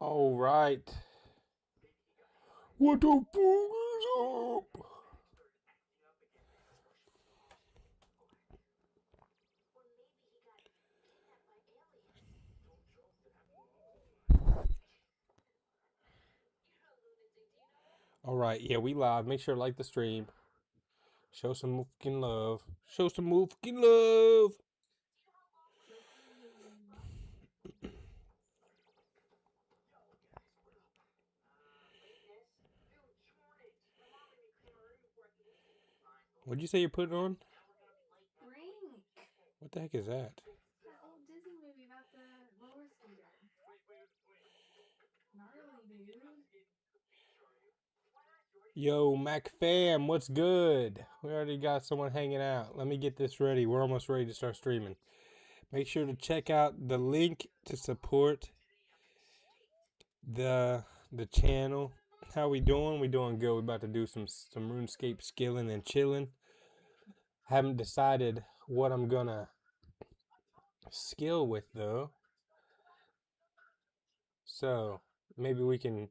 All right. What the fuck is up? All right, yeah, we live. Make sure to like the stream. Show some fucking love. Show some fucking love. What'd you say you're putting on? Brink. What the heck is that? That old Disney movie about the roller skater. Gnarly, dude. Yo, Mac fam, what's good? We already got someone hanging out. Let me get this ready. We're almost ready to start streaming. Make sure to check out the link to support the channel. How we doing? We doing good. We about to do some Runescape skilling and chilling. Haven't decided what I'm gonna skill with though. So maybe we can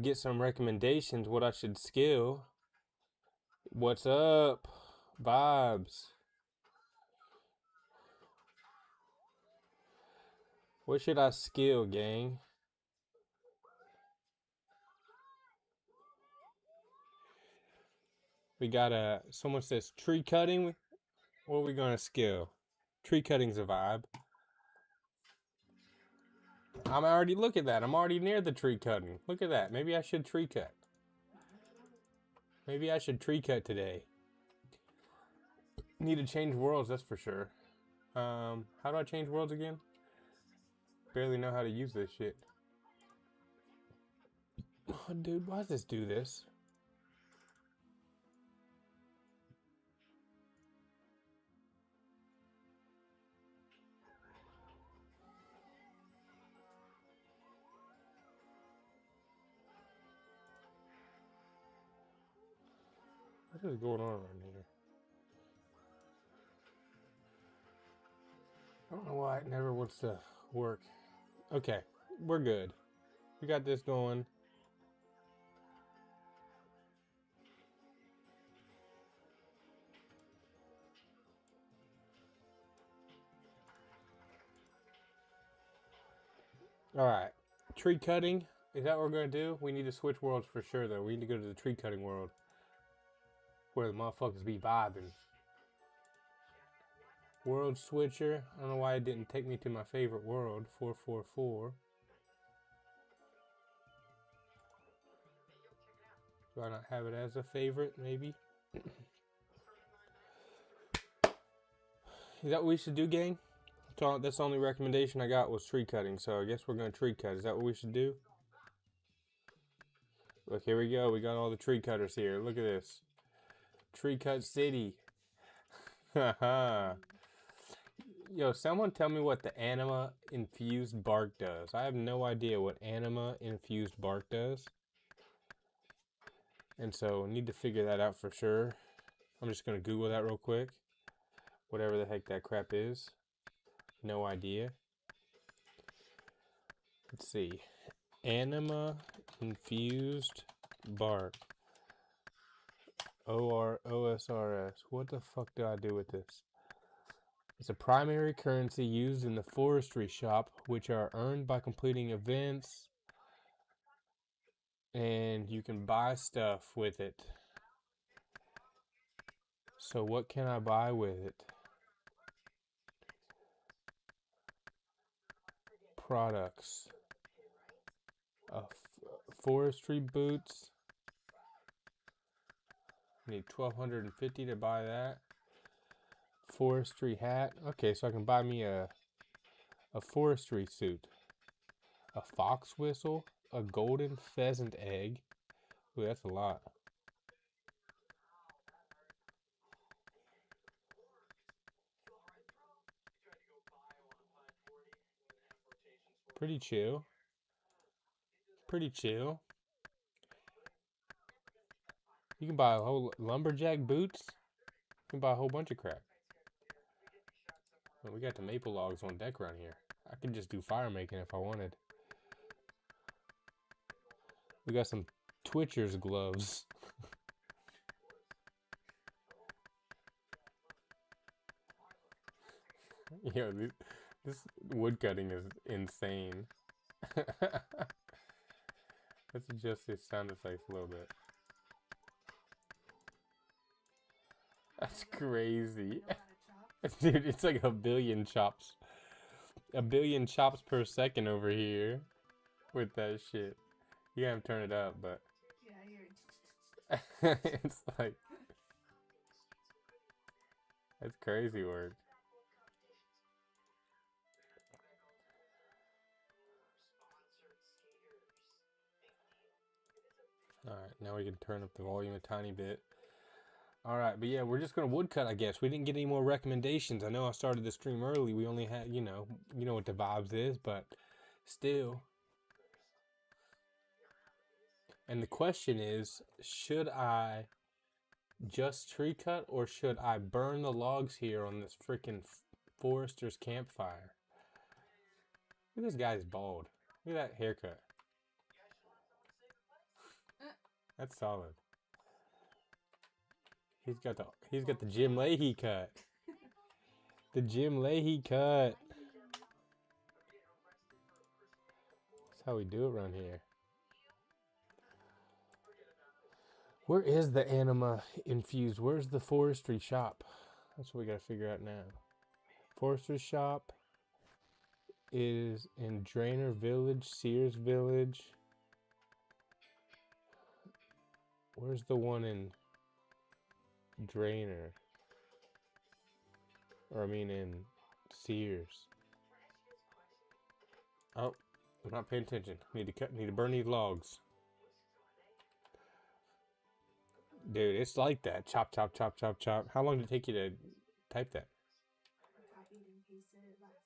get some recommendations what I should skill. What's up, vibes? What should I skill, gang? We got someone says tree cutting. What are we gonna skill? Tree cutting's a vibe. I'm already, look at that. I'm already near the tree cutting. Look at that. Maybe I should tree cut. Maybe I should tree cut today. Need to change worlds, that's for sure. How do I change worlds again? Barely know how to use this shit. Oh, dude, why does this do this? What is going on around here? I don't know why it never wants to work. Okay, we're good. We got this going. Alright, tree cutting. Is that what we're going to do? We need to switch worlds for sure, though. We need to go to the tree cutting world. Where the motherfuckers be vibing. World switcher. I don't know why it didn't take me to my favorite world. 444. Do I not have it as a favorite, maybe? Is that what we should do, gang? That's the only recommendation I got was tree cutting, so I guess we're going to tree cut. Is that what we should do? Look, here we go. We got all the tree cutters here. Look at this. Tree cut city. Haha. Yo, someone tell me what the anima infused bark does. I have no idea what anima infused bark does. And so need to figure that out for sure. I'm just going to Google that real quick. Whatever the heck that crap is. No idea. Let's see. Anima infused bark. OSRS. What the fuck do I do with this? It's a primary currency used in the forestry shop, which are earned by completing events. And you can buy stuff with it. So what can I buy with it? Products. Forestry boots. I need 1,250 to buy that. Forestry hat. Okay, so I can buy me a forestry suit. A fox whistle. A golden pheasant egg. Ooh, that's a lot. Pretty chill. Pretty chill. You can buy a whole lumberjack boots. You can buy a whole bunch of crap. Well, we got the maple logs on deck around here. I could just do fire making if I wanted. We got some Twitcher's gloves. Yo, this wood cutting is insane. Let's adjust this sound effects a little bit. That's crazy. Dude, it's like a billion chops. A billion chops per second over here with that shit. You gotta turn it up, but Yeah, it's like that's crazy work. Alright, now we can turn up the volume a tiny bit. Alright, but yeah, we're just gonna woodcut, I guess. We didn't get any more recommendations. I know I started the stream early. We only had, you know what the vibes is, but still. And the question is, should I just tree cut or should I burn the logs here on this freaking forester's campfire? Look at this guy's bald. Look at that haircut. That's solid. He's got the Jim Leahy cut. The Jim Leahy cut. That's how we do it around here. Where is the anima infused? Where's the forestry shop? That's what we gotta figure out now. Forestry shop is in Drainer Village, Sears Village. Where's the one in Drainer? Or I mean in Sears. Oh, I'm not paying attention. Need to burn these logs. Dude, it's like that. Chop, chop, chop, chop, chop. How long did it take you to type that? I copied and pasted it like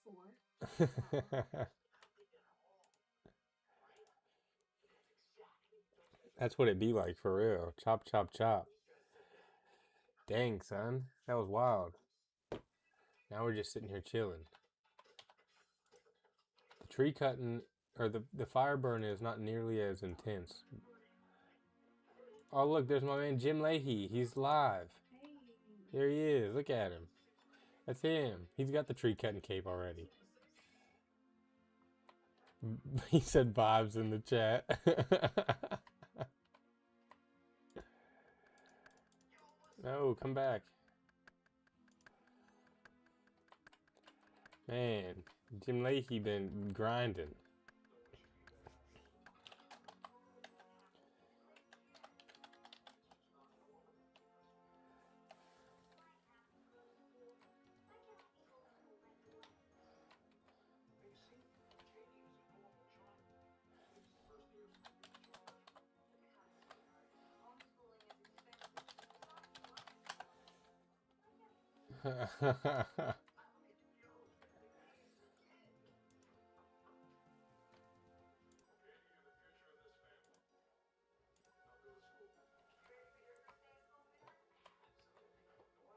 4. That's what it'd be like for real. Chop, chop, chop. Dang, son. That was wild. Now we're just sitting here chilling. The tree cutting, or the fire burn is not nearly as intense. Oh, look, there's my man Jim Leahy. He's live. Hey. Here he is. Look at him. That's him. He's got the tree cutting cape already. He said vibes in the chat. No, come back. Man, Jim Leahy been grinding.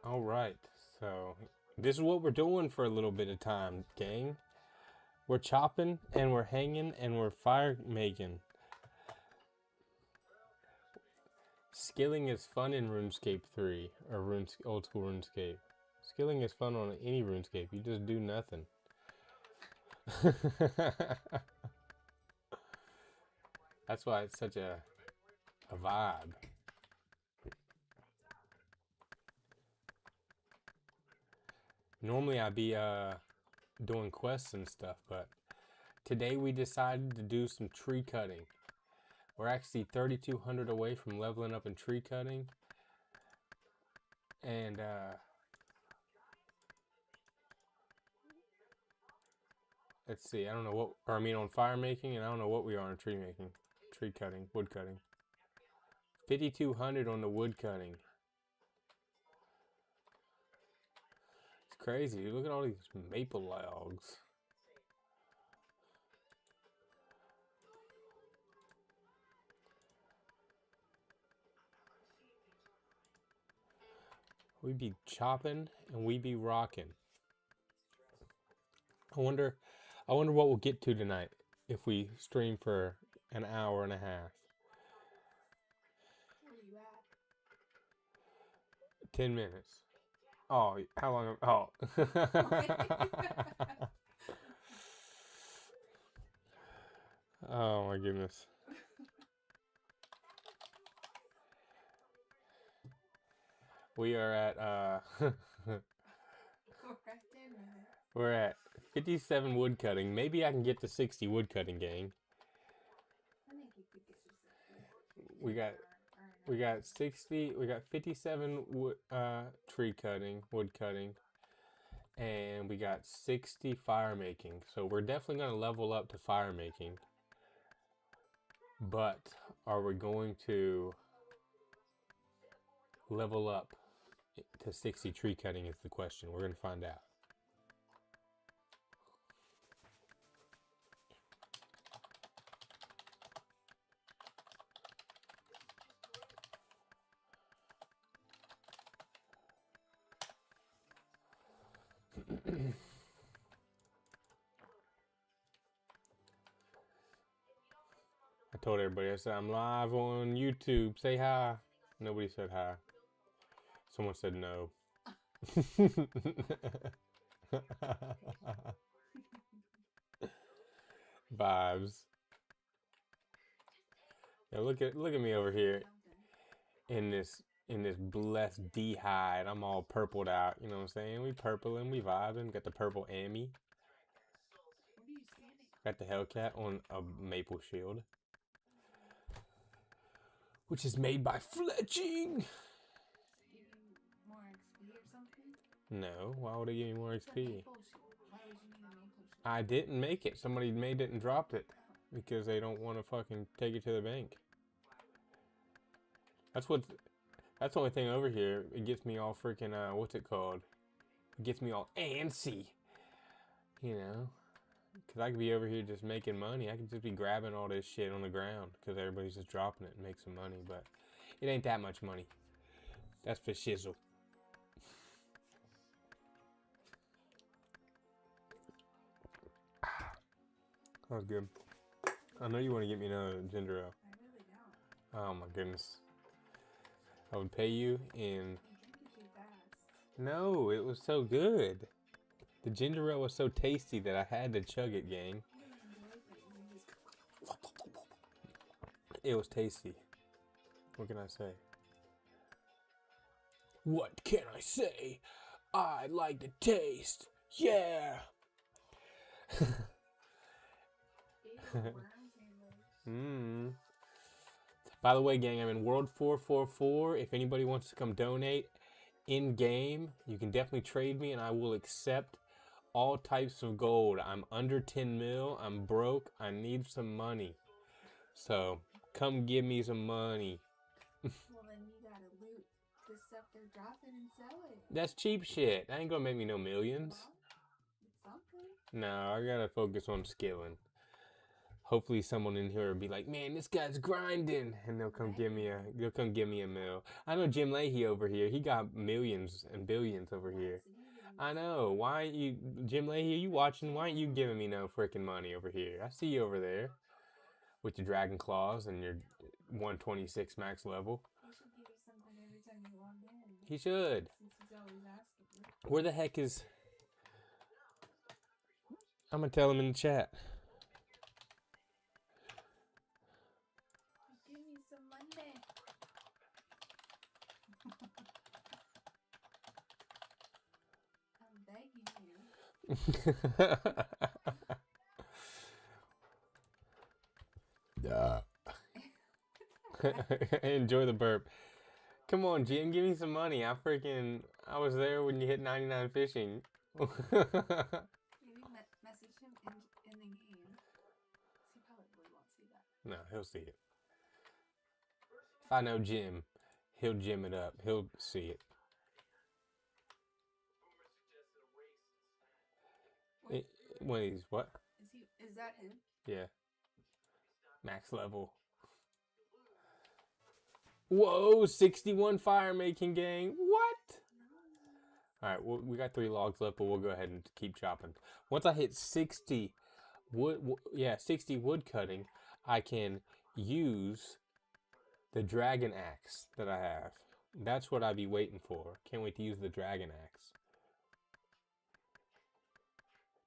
All right, so this is what we're doing for a little bit of time, gang. We're chopping and we're hanging and we're fire making. Skilling is fun in Runescape 3 or old school Runescape. Skilling is fun on any Runescape. You just do nothing. That's why it's such a vibe. Normally I'd be doing quests and stuff, but today we decided to do some tree cutting. We're actually 3,200 away from leveling up in tree cutting. And let's see, I don't know what, or I mean on fire making, and I don't know what we are on tree making. Tree cutting, wood cutting. 5,200 on the wood cutting. It's crazy. Look at all these maple logs. We be chopping and we be rocking. I I wonder what we'll get to tonight if we stream for an hour and a half. Where are you at? 10 minutes. Oh, how long? Oh. Oh my goodness. We are at we're at 57 wood cutting. Maybe I can get to 60 wood cutting, gang. I think you could get to 60. We got 60, we got 57 wood wood cutting, and we got 60 fire making. So we're definitely going to level up to fire making. But are we going to level up to 60 tree cutting is the question. We're going to find out. I told everybody, I said, I'm live on YouTube. Say hi. Nobody said hi. Someone said no. Vibes. Yeah, look at me over here in this blessed D-hide. I'm all purpled out. You know what I'm saying? We purpling, we vibing. Got the purple Amy. Where are you standing? Got the Hellcat on a maple shield, which is made by fletching. Give you more XP or something? No, why would it give me more It's a XP? maple shield. Why would you need a maple shield? I didn't make it. Somebody made it and dropped it because they don't want to fucking take it to the bank. That's the only thing over here. It gets me all freaking, what's it called? It gets me all antsy. You know? Because I could be over here just making money. I could just be grabbing all this shit on the ground because everybody's just dropping it and make some money. But it ain't that much money. That's for shizzle. That was good. I know you want to get me another ginger ale. I really don't. Oh my goodness. I would pay you in... You drink it too fast. No, it was so good. The ginger ale was so tasty that I had to chug it, gang. You don't enjoy things. You just... It was tasty. What can I say? What can I say? I like the taste. Yeah. Ew, worms and those. By the way, gang, I'm in World 444. If anybody wants to come donate in game, you can definitely trade me and I will accept all types of gold. I'm under 10 mil. I'm broke. I need some money. So come give me some money. Well, then you gotta loot the stuff they're dropping and sell it. That's cheap shit. That ain't gonna make me no millions. Well, it's something. No, I gotta focus on skilling. Hopefully someone in here will be like, man, this guy's grinding, and they'll come give me a mill. I know Jim Leahy over here. He got millions and billions over here. I know. Why ain't you, Jim Leahy? Are you watching? Why ain't you giving me no freaking money over here? I see you over there with your dragon claws and your 126 max level. He should give you something every time you log in. He should. Since he's always asking you. Where the heck is? I'm gonna tell him in the chat. Give me some money. I'm begging you. Enjoy the burp. Come on, Jim, give me some money. I was there when you hit 99 fishing. Maybe message him in the game. He probably won't see that. No, he'll see it. If I know Jim, he'll Jim it up. He'll see it. One of these, what? Is that him? Yeah. Max level. Whoa, 61 fire making, gang. What? All right, we got 3 logs left, but we'll go ahead and keep chopping. Once I hit 60 yeah, 60 wood cutting, I can use the dragon axe that I have. That's what I be waiting for. Can't wait to use the dragon axe.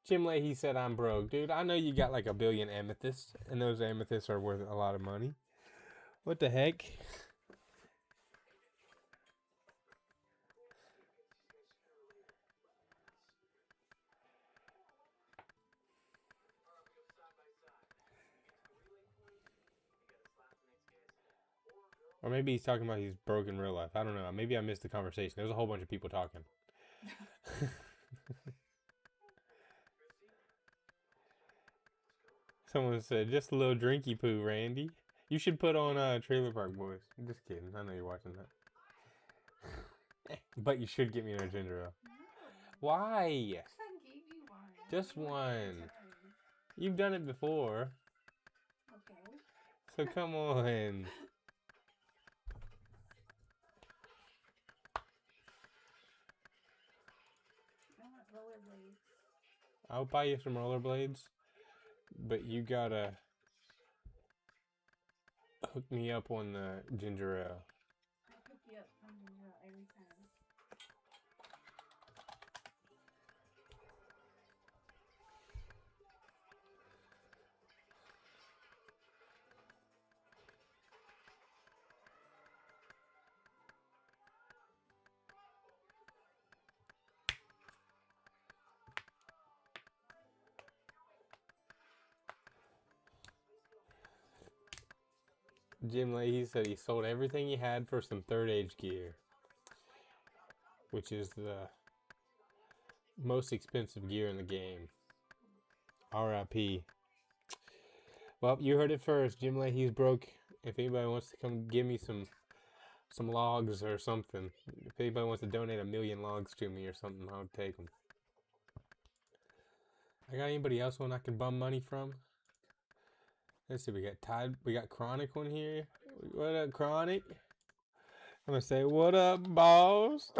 Jim Leahy said I'm broke. Dude, I know you got like a billion amethysts, and those amethysts are worth a lot of money. What the heck? Or maybe he's talking about he's broke in real life. I don't know. Maybe I missed the conversation. There's a whole bunch of people talking. Someone said, just a little drinky poo, Randy. You should put on Trailer Park Boys. I'm just kidding. I know you're watching that. But you should get me another ginger ale. No. Why? I gave you one. Just You want one. your turn. You've done it before. Okay. So come on. I want rollerblades. I'll buy you some rollerblades. But you gotta hook me up on the ginger ale. I pick you up from the middle every time. Jim Leahy said he sold everything he had for some third age gear, which is the most expensive gear in the game. R.I.P. Well, you heard it first. Jim Leahy's broke. If anybody wants to come give me some logs or something, if anybody wants to donate 1,000,000 logs to me or something, I'll take them. I got anybody else one I can bum money from? Let's see, we got Chronic one here. What up, Chronic? I'm gonna say, what up, boss?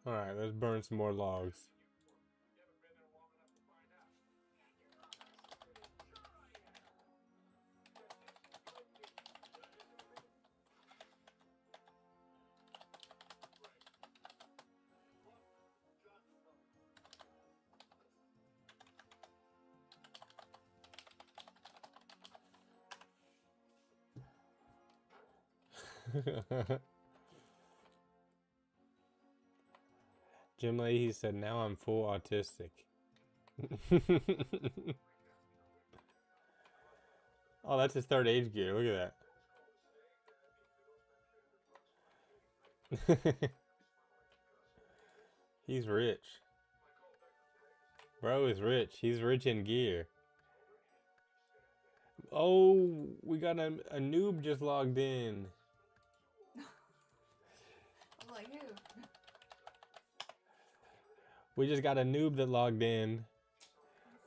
Alright, let's burn some more logs. Jim Leahy said, now I'm full autistic. Oh, that's his third age gear. Look at that. He's rich. Bro is rich. He's rich in gear. Oh, we got a noob just logged in. I'm like, who? We just got a noob that logged in.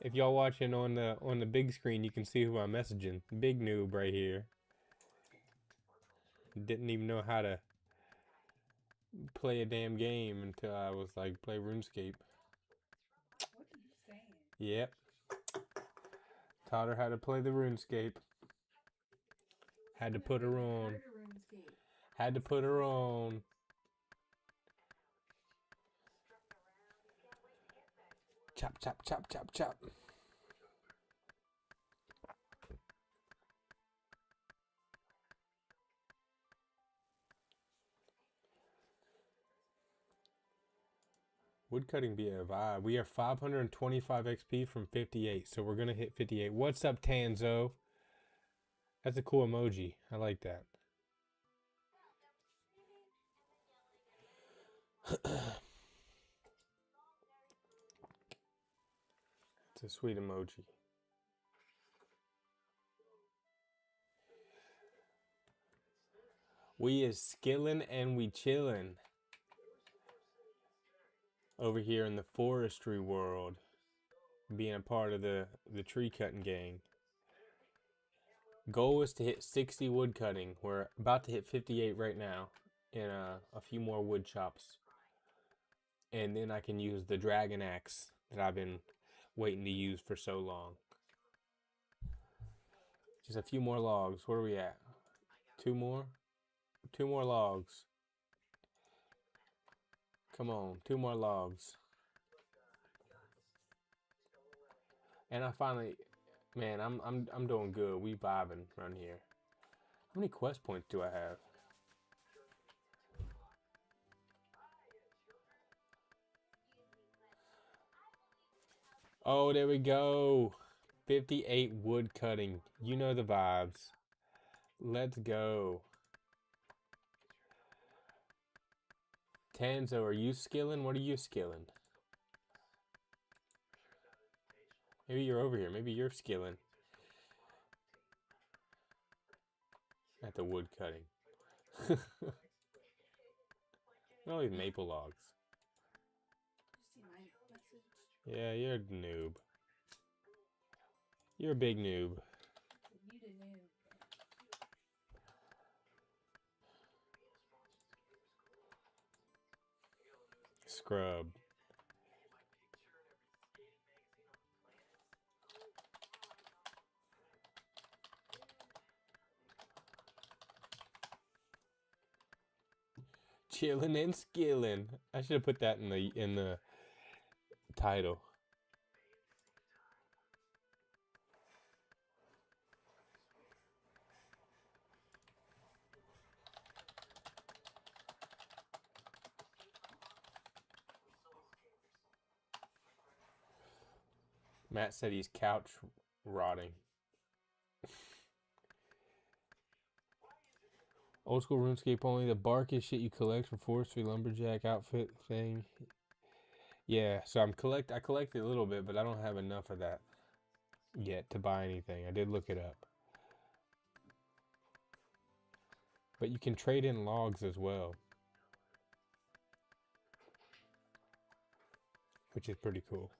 If y'all watching on the big screen, you can see who I'm messaging. Big noob right here. Didn't even know how to play a damn game until I was like, play RuneScape. What are you saying? Yep. Taught her how to play the RuneScape. Had to put her on. Had to put her on. Chop, chop, chop, chop, chop. Woodcutting be a vibe. We are 525 XP from 58, so we're going to hit 58. What's up, Tanzo? That's a cool emoji. I like that. It's a sweet emoji. We is skillin' and we chillin' over here in the forestry world, being a part of the tree cutting gang. Goal is to hit 60 wood cutting. We're about to hit 58 right now, and a few more wood chops. And then I can use the dragon axe that I've been waiting to use for so long. Just a few more logs. Where are we at? Two more? Two more logs. Come on, two more logs. And I finally, man, I'm doing good. We vibing around here. How many quest points do I have? Oh, there we go. 58 wood cutting. You know the vibes. Let's go. Tanzo, are you skilling? What are you skilling? Maybe you're over here. Maybe you're skilling. At the wood cutting. All these maple logs. See my message. Yeah, you're a noob. You're a big noob. You didn't know. Scrub. Chillin' and skillin'. I should have put that in the title. Matt said he's couch rotting. Old school RuneScape only. The bark is shit you collect for forestry lumberjack outfit thing. Yeah, so I collected a little bit, but I don't have enough of that yet to buy anything. I did look it up. But you can trade in logs as well, which is pretty cool.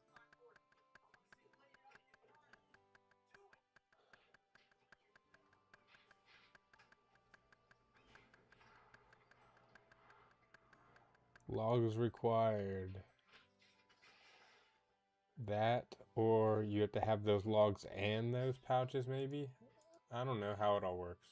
Logs required. That, or you have to have those logs and those pouches, maybe? I don't know how it all works.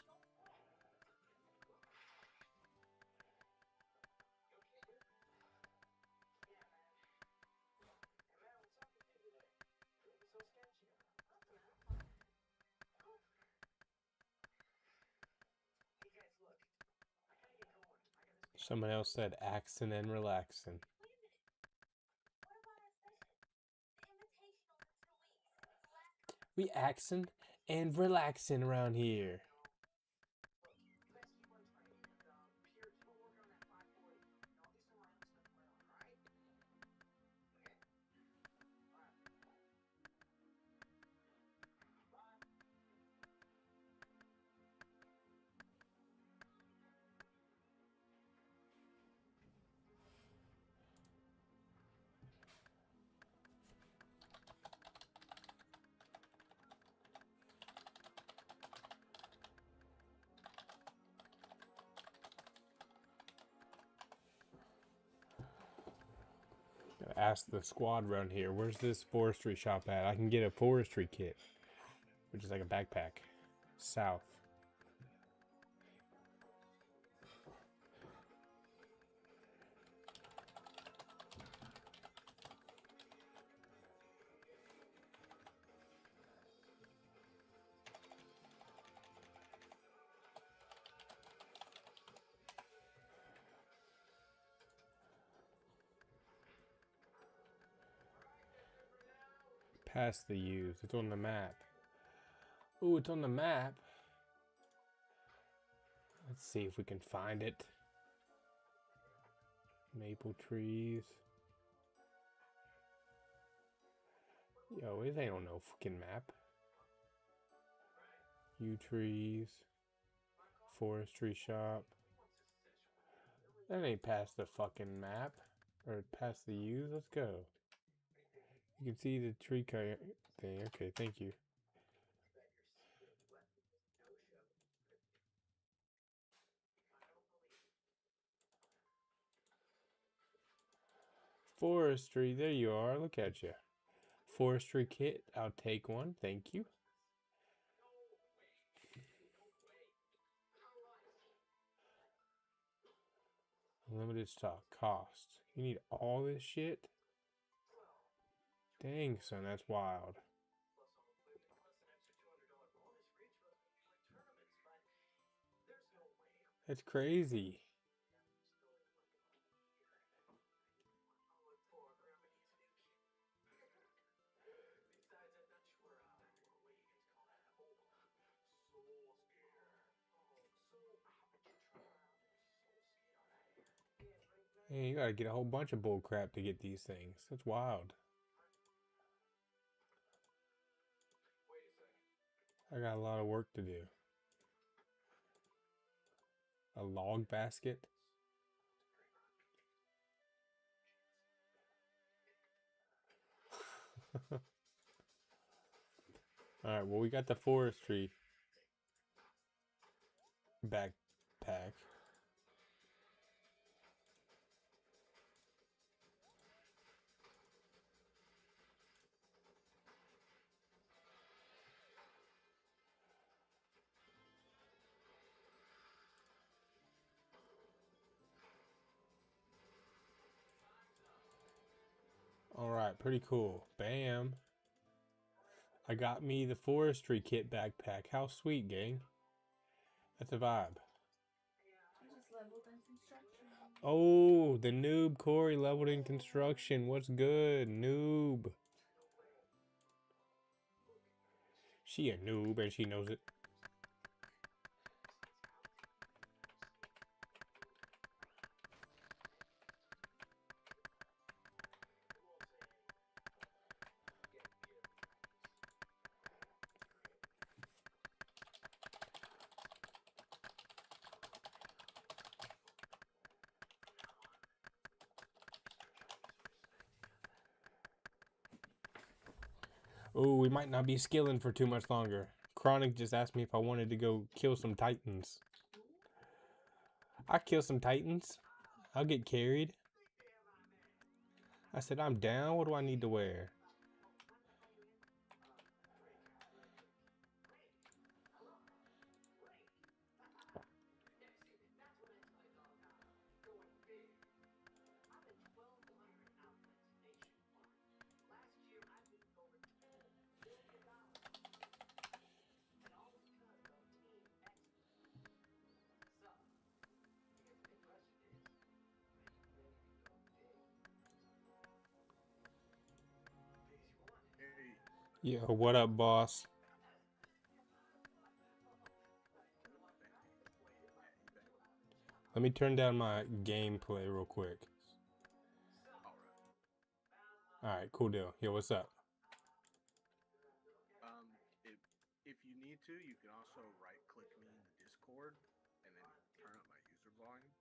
Someone else said axing and relaxing. We axing and relaxing around here. Ask the squad around here, where's this forestry shop at? I can get a forestry kit, which is like a backpack. South. Past the U's. It's on the map. Ooh, it's on the map. Let's see if we can find it. Maple trees. Yo, it ain't on no fucking map. Yew trees. Forestry shop. That ain't past the fucking map. Or past the U's. Let's go. You can see the tree cut thing. Okay, thank you. Forestry. There you are. Look at you. Forestry kit. I'll take one. Thank you. Limited stock. Cost. You need all this shit? Dang, son. That's wild. That's crazy. Man, you gotta get a whole bunch of bull crap to get these things. That's wild. I got a lot of work to do. A log basket? Alright, well, we got the forestry backpack. Alright, pretty cool. Bam. I got me the forestry kit backpack. How sweet, gang. That's a vibe. I just leveled in construction. Oh, the noob Corey leveled in construction. What's good, noob? She a noob and she knows it. Oh, we might not be skilling for too much longer. Chronic just asked me if I wanted to go kill some titans. I kill some titans. I'll get carried. I said, I'm down. What do I need to wear? Yo, what up, boss? Let me turn down my gameplay real quick. Alright, cool deal. Yo, what's up? If you need to, you can also right-click me in the Discord and then turn up my user volume.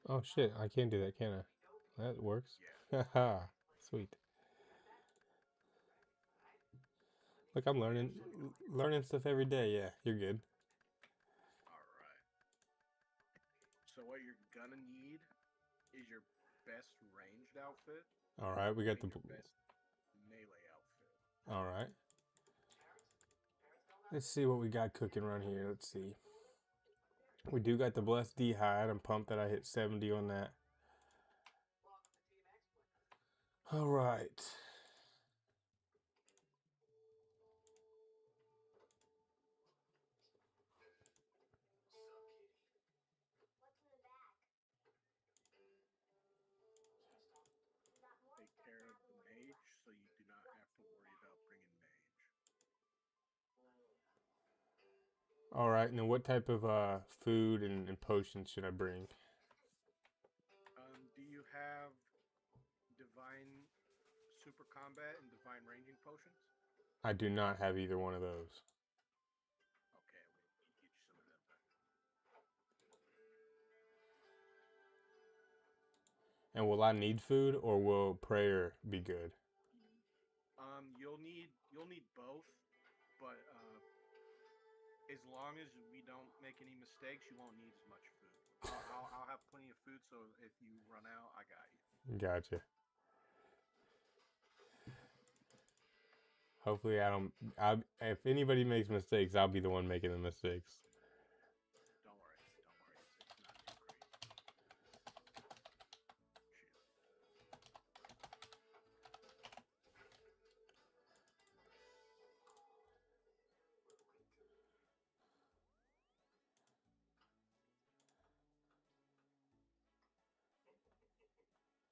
Oh shit, I can't do that, can I? That works. Yeah. Haha, sweet. Look, I'm learning stuff every day. Yeah, you're good. Alright. So what you're gonna need is your best ranged outfit. Alright, we got and the... your best melee outfit. Alright. Let's see what we got cooking around here. Let's see. We do got the Blessed D-Hide. I'm pumped that I hit 70 on that. Alright. Take care of the mage so you do not have to worry about bringing mage. Alright, and then what type of food and potions should I bring? Do you have divine super combat and divine ranging potions? I do not have either one of those. Okay, we get you some of them then. And will I need food, or will prayer be good? You'll need both, but as long as we don't make any mistakes, you won't need as much food. I'll have plenty of food, so if you run out, I got you. Gotcha. Hopefully, I don't. If anybody makes mistakes, I'll be the one making the mistakes. Don't worry. It's not too crazy.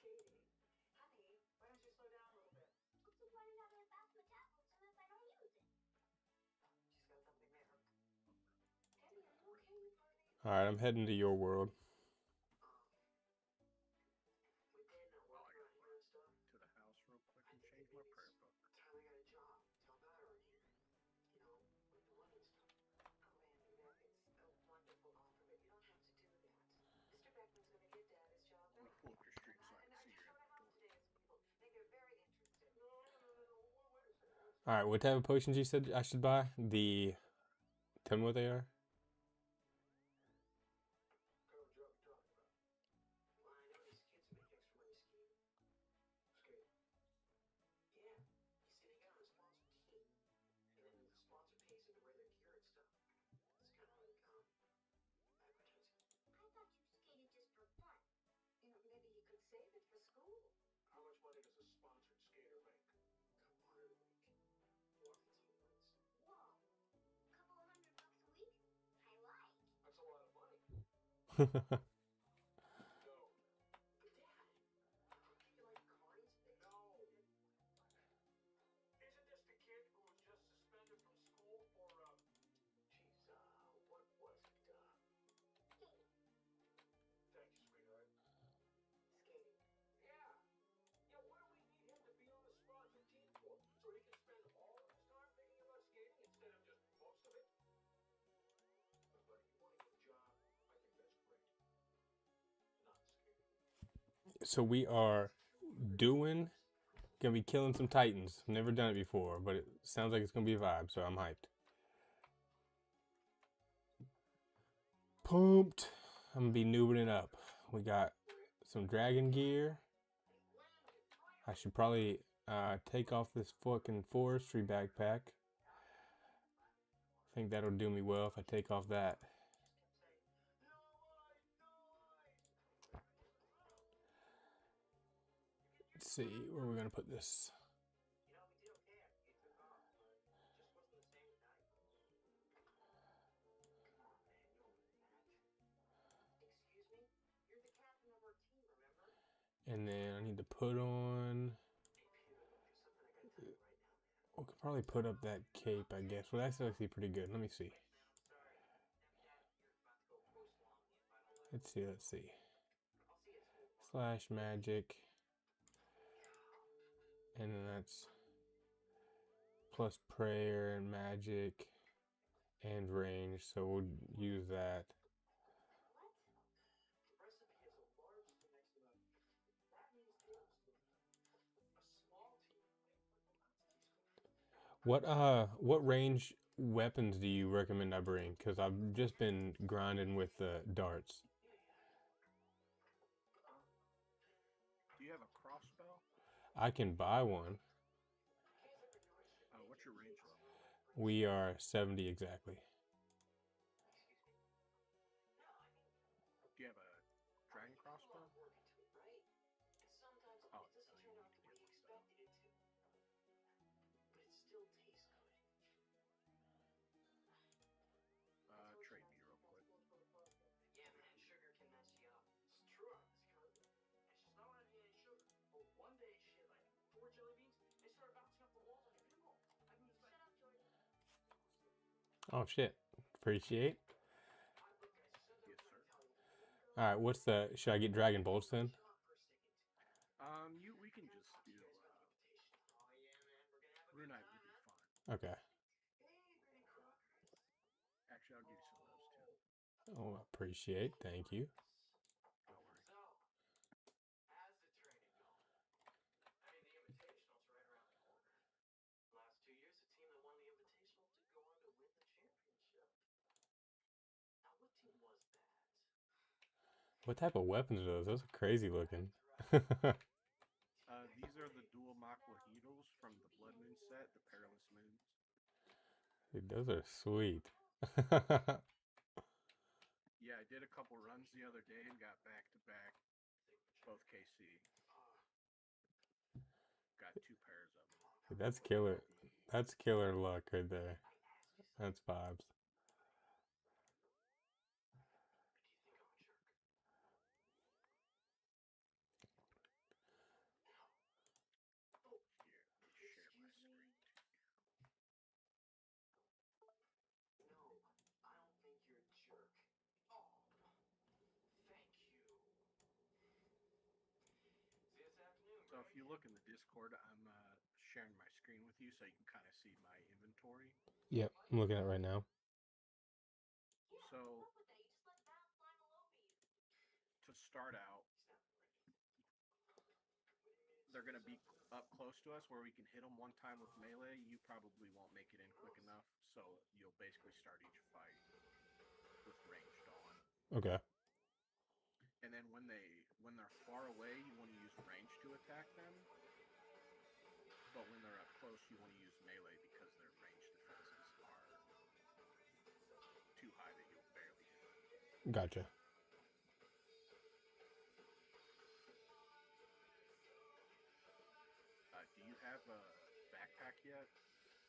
Katie, honey, why don't you slow down a little bit? What's the point of having a fast metabolism if I don't use it? She's got something there. Katie, are you okay, honey? All right, I'm heading to your world. With Dad not working around here and stuff, To the house real quick and change my prayer book. Tyler got a job to help out around here. You know, with the money and stuff. Oh man, Vivek, it's a wonderful offer, but you don't have to do that. Mr. Beckman's gonna get Dad his job I'm back. gonna pull up your stream so I And can I see just your showed a house door. today and some people think they're very interested. No. Wait a second. All right, what type of potions you said I should buy? Tell me what they are. What kind of job you talking about? Well, I know these kids make extra money skiing. Skiing? Yeah. You see, they got on a sponsor team. And then the sponsor pays them to wear their gear and stuff. It's kind of like, advertising. I thought you skated just for fun. You know, maybe you could save it for school. How much money does a sponsored skater make? $200 a week. More if it's home race. Whoa. Couple of $100 a week? I like. That's a lot of money. All No. But Dad, do you like Carnes? No. Isn't this the kid who was just suspended from school for, Jeez, what was it? Skating. Thank you, sweetheart. Skating. Yeah. Yeah, what do we need him to be on a sponsor team for? So he can spend all of his time thinking about skating instead of just most of it? Look, buddy, you want to get a job? I think that's great. Not skating. So we are gonna be killing some titans. Never done it before, but it sounds like it's gonna be a vibe, so I'm hyped. Pumped. I'm gonna be noobing it up. We got some dragon gear. I should probably take off this fucking forestry backpack. I think that'll do me well if I take off that. Let's see, where are we gonna put this? You know, we did okay after you took off, but it just wasn't the same without you. Come on, man, you don't do that. Excuse me? You're the captain of our team, remember? And then I need to put on. Hey, Peter, there's something I gotta tell you right now, man. We could probably put up that cape, I guess. Well, that's actually pretty good. Let me see. Sorry. Now, Dad, you're about to go post long if I don't let Let's see. I'll see you at school. Slash magic. And then that's plus prayer and magic and range. So we'll use that. What? The recipe is a large Temexima. That means tablespoon. A small teaspoon. What range weapons do you recommend I bring? Because I've just been grinding with the darts. Do you have a crossbow? I can buy one. What's your range level? We are 70 exactly. Do you have a dragon crossbow? Work into it, right? And sometimes Oh, it doesn't you turn out need the to way get you one of expected it to. But it still tastes good. Trade me real quick. Yeah, man, sugar can mess you up. It's true on this continent. It's just not when I need any sugar. But one day, shit, like 4 jelly beans, they started bouncing off the walls like a pinball. I mean, it's like, Shut up, Jordan. Oh shit. Appreciate. look, guys, sometimes Yes, I'm sir. telling you. Alright, should I get dragon bolts then? We can just do Oh yeah, man, we're gonna have a good Runite time. would be fine. Okay. Hey, pretty crockers. Actually, I'll give you some of those too. Oh, appreciate. Thank you. No worries. So, as What type of weapons are those? Those are crazy looking. These are the dual Maquahitos from the Blood Moon set, the Perilous Moons. Dude, those are sweet. Yeah, I did a couple runs the other day and got back to back, both KC. Got 2 pairs of them. Dude, that's killer. That's killer luck right there. That's vibes. Here, let me share my screen. No, I don't think you're a jerk. Oh, thank you. See you this afternoon, So if Greg. you look in the Discord, I'm sharing my screen with you so you can kind of see my inventory. Yep, I'm looking at it right now. So to start out, they're going to be up close to us where we can hit them one time with melee. You probably won't make it in quick enough, so you'll basically start each fight with ranged on. Okay. And then when they're far away, you want to use range to attack them. But when they're up close, you want to use melee because their range defenses are too high that you'll barely hit them. Gotcha. Do you have a backpack yet?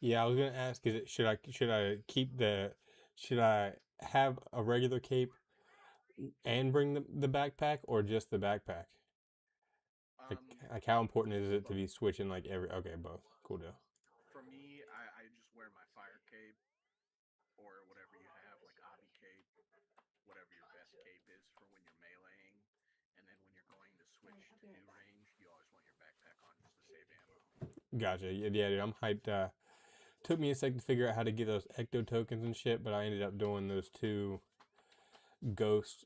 Yeah, I was gonna ask, is it should I keep the should I have a regular cape and bring the backpack or just the backpack? Like how important is it to be switching like every okay, both. Cool deal. For me, I just wear my fire cape or whatever you have, like obby cape, whatever your best cape is for when you're meleeing. And then when you're going to switch to do range, you always want your backpack on just to save ammo. Gotcha. Yeah, dude, I'm hyped. Took me a sec to figure out how to get those ecto tokens and shit, but I ended up doing those 2 ghost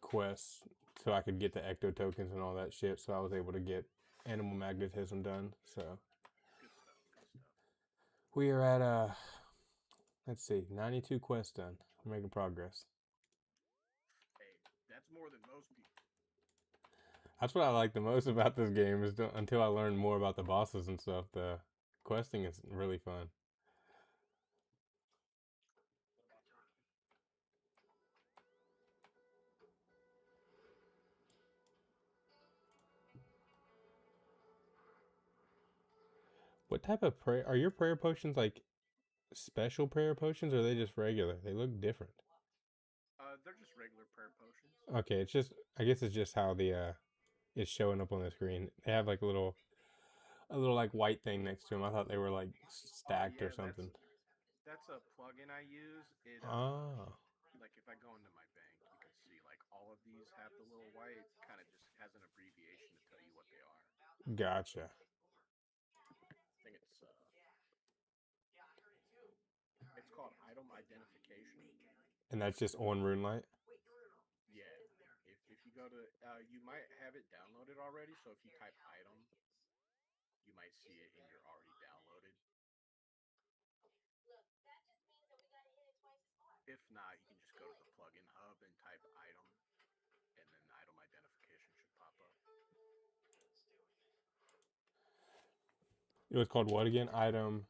quests so I could get the ecto tokens and all that shit. So I was able to get animal magnetism done. So Good stuff, good stuff. we are at let's see, 92 quests done. We're making progress. Hey, that's more than most people. That's what I like the most about this game is until I learn more about the bosses and stuff. The questing is really fun. What type of prayer are your prayer potions like? Special prayer potions, or are they just regular? They look different. They're just regular prayer potions. Okay, it's just I guess it's just how the it's showing up on the screen. They have like a little like white thing next to them. I thought they were like stacked or Yeah, something. that's a plugin I use. It Oh, like if I go into my bank, you can see like all of these have the little white, kind of just has an abbreviation to tell you what they are. gotcha. I think it's called item identification. And that's just on Runelight. Yeah, if you go to you might have it downloaded already. So if you type item, you might see it in your already downloaded. If not, you can just go to the plugin hub and type item, and then item identification should pop up. It was called what again? Item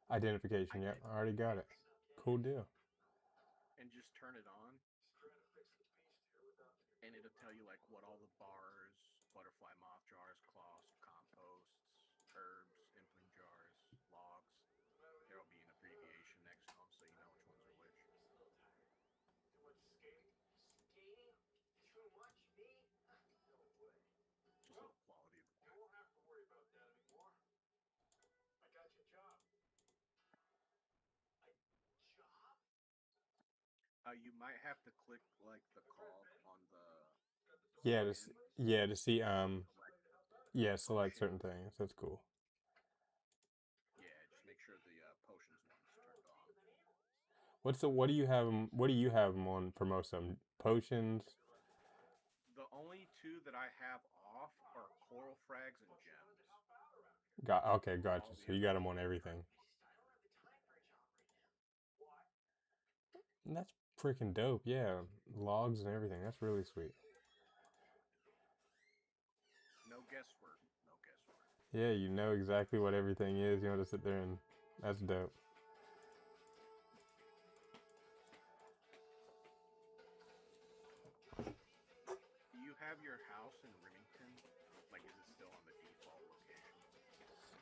identification. Yep, I already got it. Cool deal. And just turn it on, and it'll tell you like what all the bars, butterfly moth jars, cloths, composts, herbs, impling jars, logs. There'll be an abbreviation next to them so you know which ones are which. Too much skating? Skating? Too much? Me? No way. Just a little quality of You won't have to worry about that anymore. I got your job. A job? You might have to click like the cog on the Yeah, plugin to see select select potion. certain things. That's cool. Yeah, just make sure the potions one's turned on. What do you have 'em- what do you have them on for most of them? Potions. The only 2 that I have off are coral frags and gems. Got okay, gotcha. All So the you other got them on ones are everything. I don't have the time for a job right now. Why? That's freaking dope. Yeah, logs and everything. That's really sweet. No guesswork. No guesswork. Yeah, you know exactly what everything is. You don't have to sit there and that's dope. Do you have your house in Remington? Like, is it still on the default location?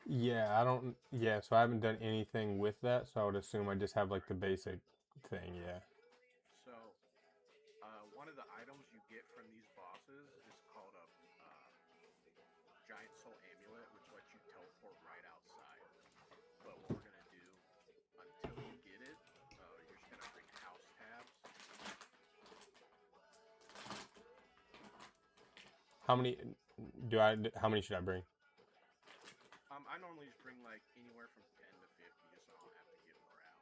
Yeah, I don't. Yeah, so I haven't done anything with that. So I would assume I just have like the basic thing. Yeah. So, one of the items you get from these bosses is called a giant soul amulet, which lets you teleport right outside. But what we're gonna do until you get it, you're just gonna bring house tabs. How many do I? How many should I bring? I normally just bring like anywhere from 10 to 50, just so I don't have to get more out.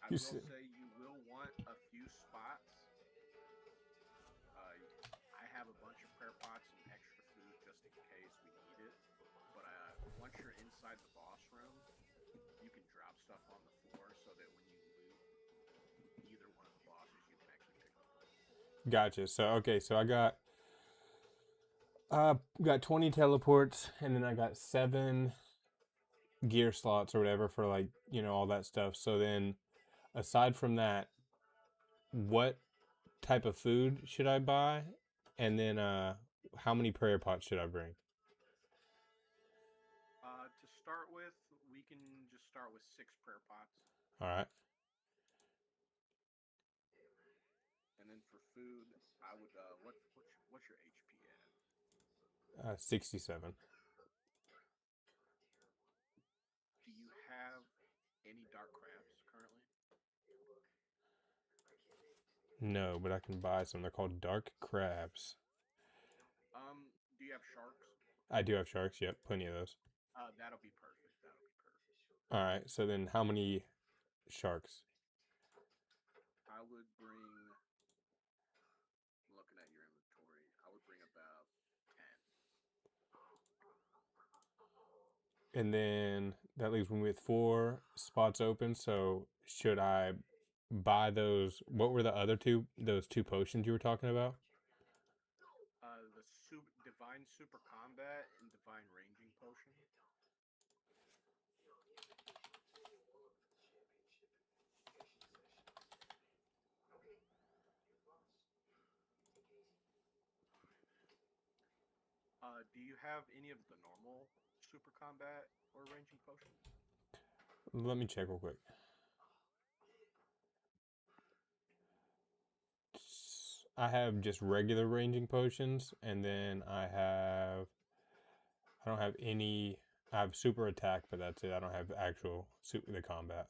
I You will said, say you will want a few spots. I have a bunch of prayer pots and extra food just in case we need it. But once you're inside the boss room, you can drop stuff on the floor so that when you loot either one of the bosses, you can actually pick them up. gotcha. So okay, so I got 20 teleports, and then I got 7 gear slots or whatever for like all that stuff. So then, aside from that, what type of food should I buy? And then how many prayer pots should I bring? To start with, we can just start with 6 prayer pots. All right. And then for food, I would what's your HP at? 67. Do you have any dark crabs currently? No, but I can buy some. They're called dark crabs. Do you have sharks? I do have sharks. Yep, plenty of those. That'll be perfect. That'll be perfect. All right. So then, how many sharks? I would bring. I'm looking at your inventory. I would bring about 10. And then that leaves me with 4 spots open. So should I buy those? What were the other two? Those 2 potions you were talking about? The divine super combat and divine ranging potion. Do you have any of the normal super combat or ranging potions? Let me check real quick. I have just regular ranging potions, and then I don't have any. I have super attack, but that's it. I don't have actual the combat.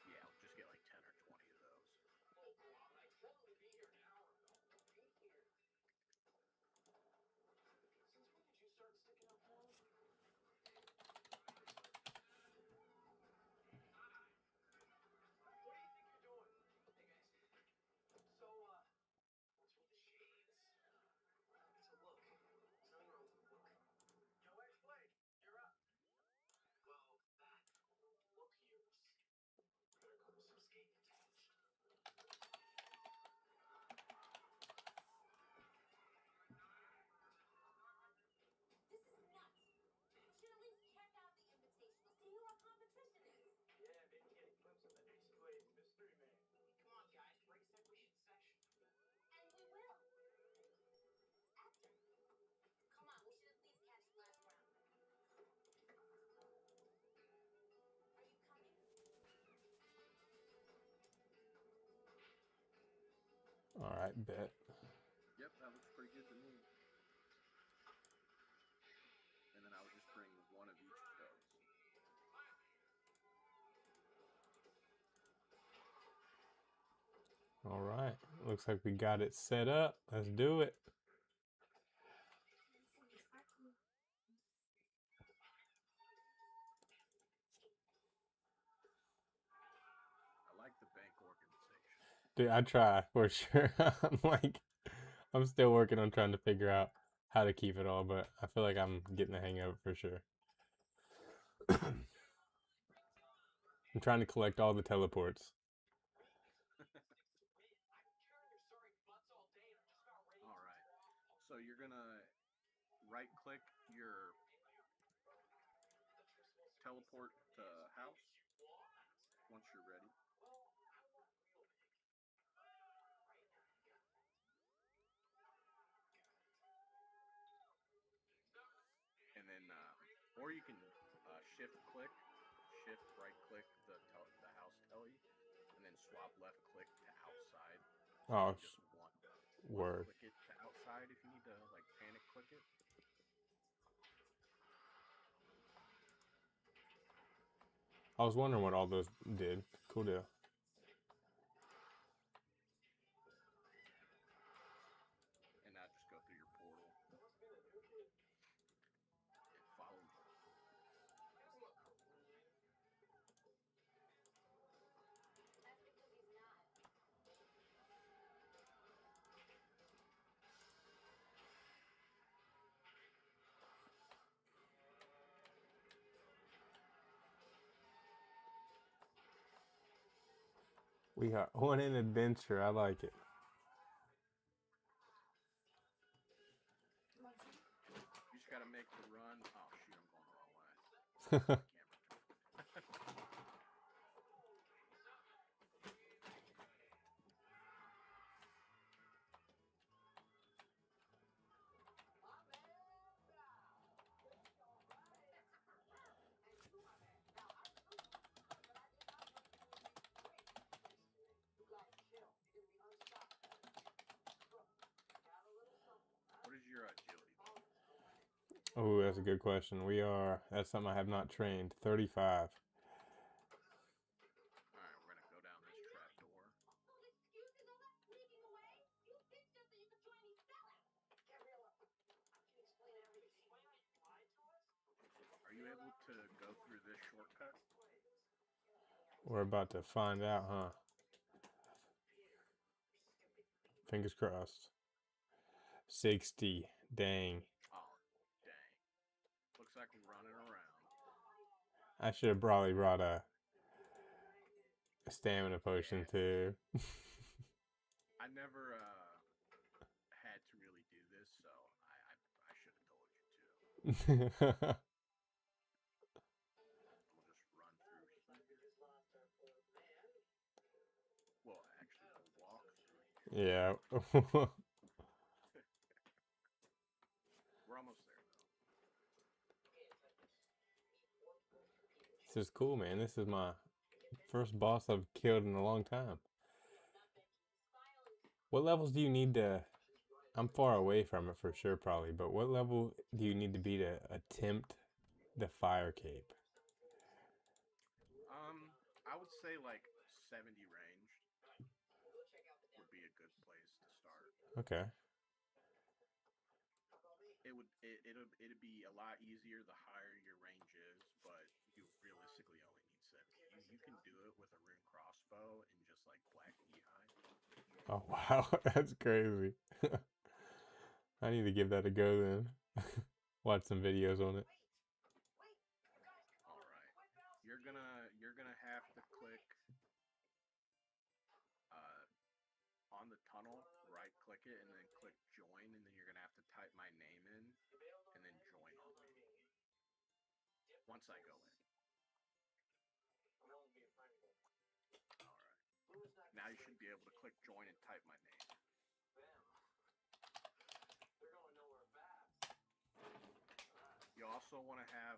Yeah, I'll just get like 10 or 20 of those. I totally be here an hour ago. Right here. Since when did you start sticking up for him? What do you think you're doing? Hey guys. So, what's with the shades? It's a look. There's nothing wrong with the look. Yo, Edgeblade, you're up. Well, that look yours. Better come with some skating attached. This is nuts. You should at least check out the invitational, see who our competition is. Yeah, maybe get a glimpse of the X-Blade mystery man. Come on, guys, break separation section. And we will. After. Come on, we should at least catch the last round. Are you coming? All right, bet. Yep, that looks pretty good to me. And then I would just bring one of each of those. All right. Looks like we got it set up. Let's do it. I like the bank organization. Dude, I try for sure. I'm still working on trying to figure out how to keep it all, but I feel like I'm getting the hang of it for sure. I'm trying to collect all the teleports. Alright. So you're gonna right click your teleport to house once you're ready. And then, or you can shift right click the house telly, and then swap left click to outside. So Oh, you just one word. click it to outside if you need to like panic click it. I was wondering what all those did. Cool deal. And now just go through your portal and follow me. That's because he's not. We are on an adventure. I like it. You just gotta make the run. Oh shoot, I'm going the wrong way. Camera. What is your agility? Oh, that's a good question. That's something I have not trained. 35. Alright, we're gonna go down this trap door. All excuses, all that sneaking away. You pitched us that you could join these fellas. Gabriella, I can explain everything. You lied to us? Are you able to go through this shortcut? We're about to find out, huh? Fingers crossed. 60. Dang. Oh, dang. Looks like we're running around. I should have probably brought a stamina potion too. I never had to really do this, so I should have told you to. We'll just run through here. Well, actually, we'll walk through here. Yeah. We're almost there, though. This is cool, man. This is my first boss I've killed in a long time. What levels do you need to... I'm far away from it for sure, probably, but what level do you need to be to attempt the fire cape? I would say like 70 range would be a good place to start. Okay. It'd be a lot easier the higher your range is, but you realistically only need 70. You can do it with a rune crossbow and just like black beehive. Oh, wow. That's crazy. I need to give that a go then. Watch some videos on it. Alright. You're gonna have to click on the tunnel, right click it, and then click join, and then you're gonna have to type my name in and then join on me. Once I go in. Alright. Now you should be able to click join and type my name. You also want to have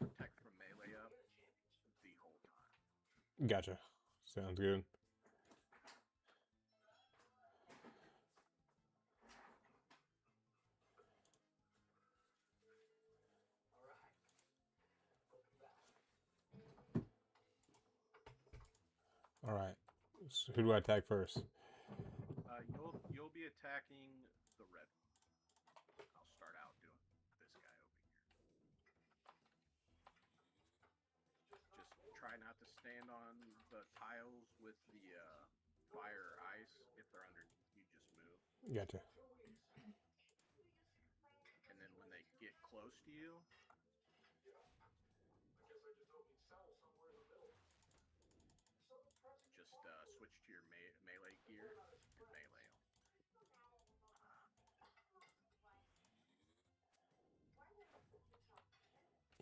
protect from melee up the whole time. Gotcha. Sounds good. All right. So who do I attack first? You'll be attacking the red one. I'll start out doing this guy over here. Just try not to stand on the tiles with the fire or ice. If they're underneath you, just move. Gotcha. And then when they get close to you, Just switch to your melee gear and melee 'em.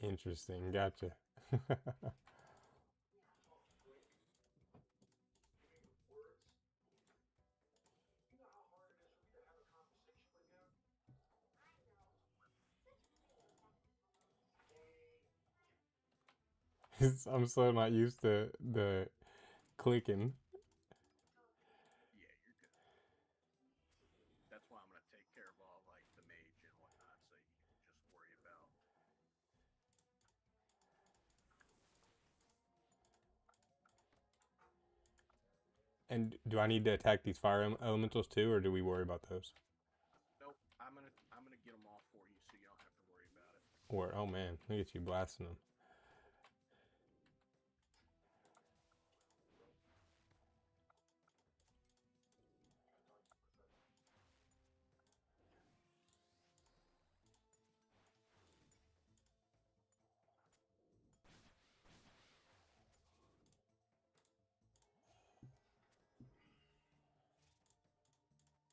Interesting. Gotcha. Words? You know how hard it is for me to have a conversation with him? I'm so not used to the clicking. Yeah, you're good. That's why I'm gonna take care of all like the mage and whatnot, so you can just worry about. And do I need to attack these fire elementals too, or do we worry about those? Nope, I'm gonna get them all for you, so you don't have to worry about it. Or oh man, look at you blasting them.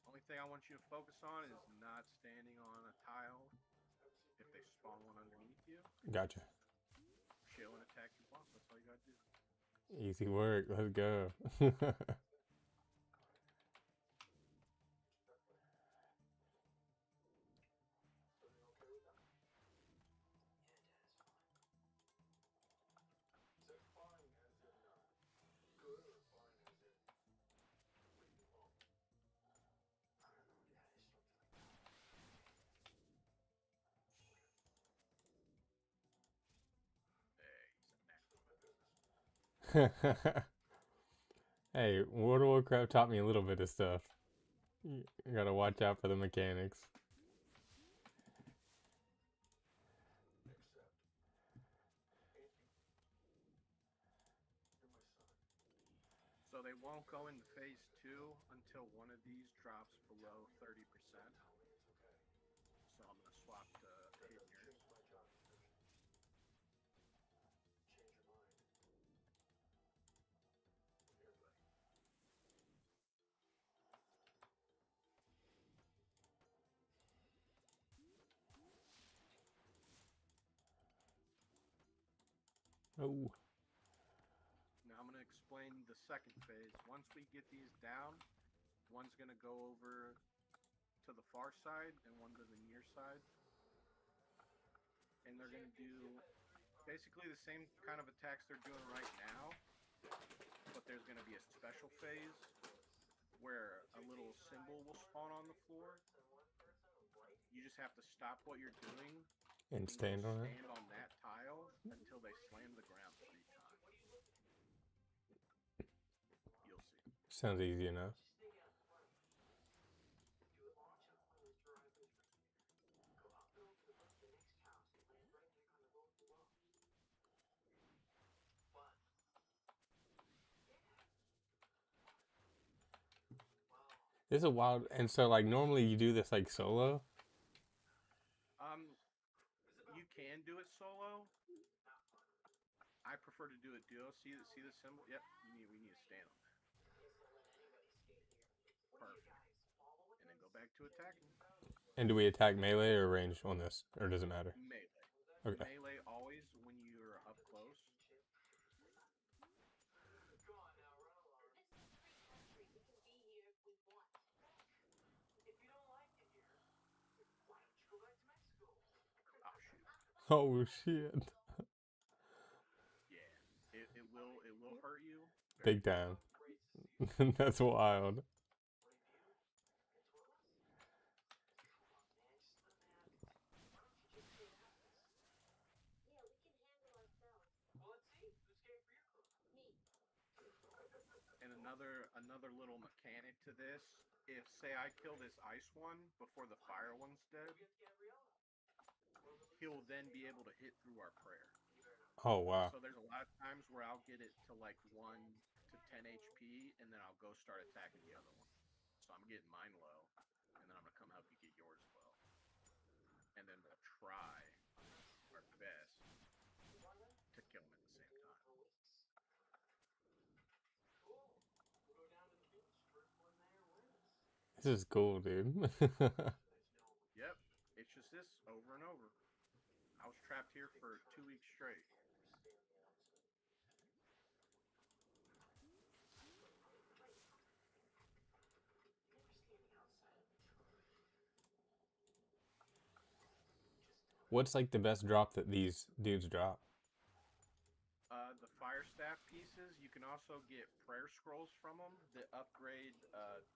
Only thing I want you to focus on is not standing on a tile if they spawn one underneath you. Gotcha. Chill and attack your boss. That's all you gotta do. Easy work. Let's go. Is that fine as in good or fine as in leave me alone? I don't know, Dad. I just don't feel like Hey, he's a natural. my business. Hey, World of Warcraft taught me a little bit of stuff. You gotta watch out for the mechanics. Accept. Andy, you're my son. So they won't go into phase 2 until one of these drops below 30%. Tell me it's okay. So I'm gonna swap to That hitting doesn't yours. change my job description. Change your mind. I'm here, buddy. Oh. Now I'm gonna explain the second phase. Once we get these down, one's gonna go over to the far side and one to the near side. And they're gonna do basically the same kind of attacks they're doing right now, but there's gonna be a special phase where a little symbol will spawn on the floor. You just have to stop what you're doing And stand on it. Stand on that tile until they slam the ground 3 times. You'll see. Sounds easy enough. Just stay out front. Do a long jump on those drivers right there. Go up and over the next house and land right back on the road below. What? Yeah. Wow. This is a wild, and so like normally you do this like solo. You can do it solo. I prefer to do it duo. See the symbol? Yep. We need to stand on that. Perfect. And then go back to attacking. And do we attack melee or range on this, or does it matter? Melee. Okay. Melee always when you're up close. Go on now, run along. This is free country. We can be here if we want. If you don't like it here, why don't you go back to Mexico? Oh shoot. Oh shit. Yeah. It will hurt you. Big time. Great to see you. That's wild. Point of view? It's Willis? Come on, man. Just let him have it. Why don't you just get out of this? Yeah, we can handle ourselves. Well, let's see. Who's game for your crew? Me. And another little mechanic to this. If say I kill this ice one before the fire one's dead, Get Gabriella. he'll then be able to hit through our prayer. Oh wow. So there's a lot of times where I'll get it to like 1 to 10 HP, and then I'll go start attacking the other one. So I'm getting mine low, and then I'm gonna come help you get yours low. And then we'll try our best to kill him at the same time. This is cool, dude. Yep, it's just this over and over. I was trapped here for 2 weeks straight. What's like the best drop that these dudes drop? The fire staff pieces, you can also get prayer scrolls from them that upgrade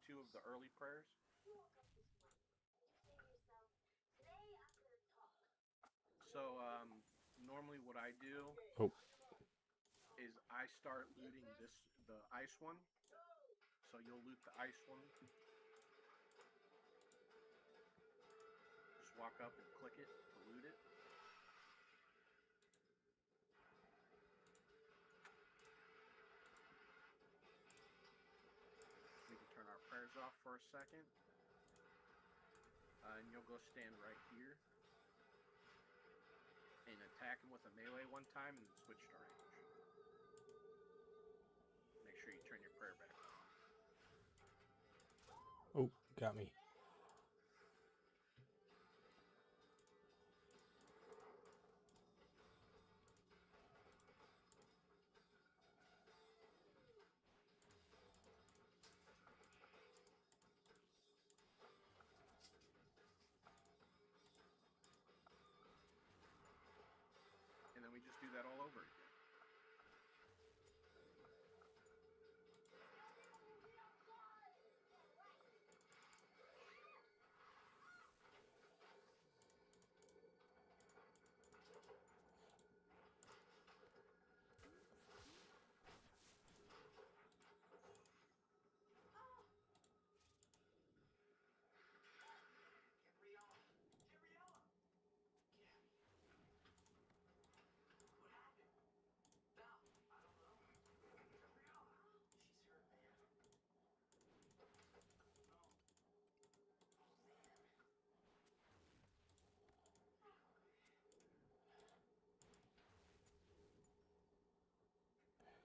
2 of the early prayers. You woke up this morning. Saying to yourself, today I'm gonna talk. So normally what I do Oh, is I start looting the ice one. So you'll loot the ice one. Just walk up and click it to loot it. We can turn our prayers off for a second. And you'll go stand right here and attack him with a melee one time and then switch to range. Make sure you turn your prayer back on. oh, got me. And then we just do that all over again.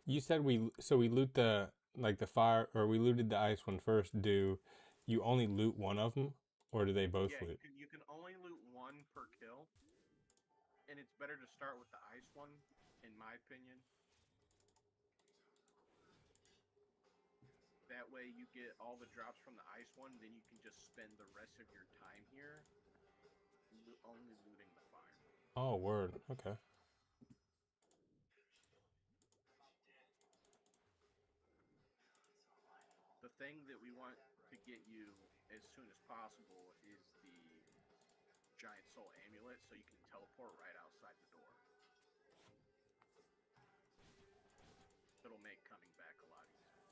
You said we loot the like the fire or we looted the ice one first. Do you only loot one of them or do they both Yeah, loot? you can only loot 1 per kill. And it's better to start with the ice one, in my opinion. That way you get all the drops from the ice one, then you can just spend the rest of your time here only looting the fire. Oh, word. Okay. The thing that we want to get you as soon as possible is the giant soul amulet, so you can teleport right outside the door. It'll make coming back a lot easier.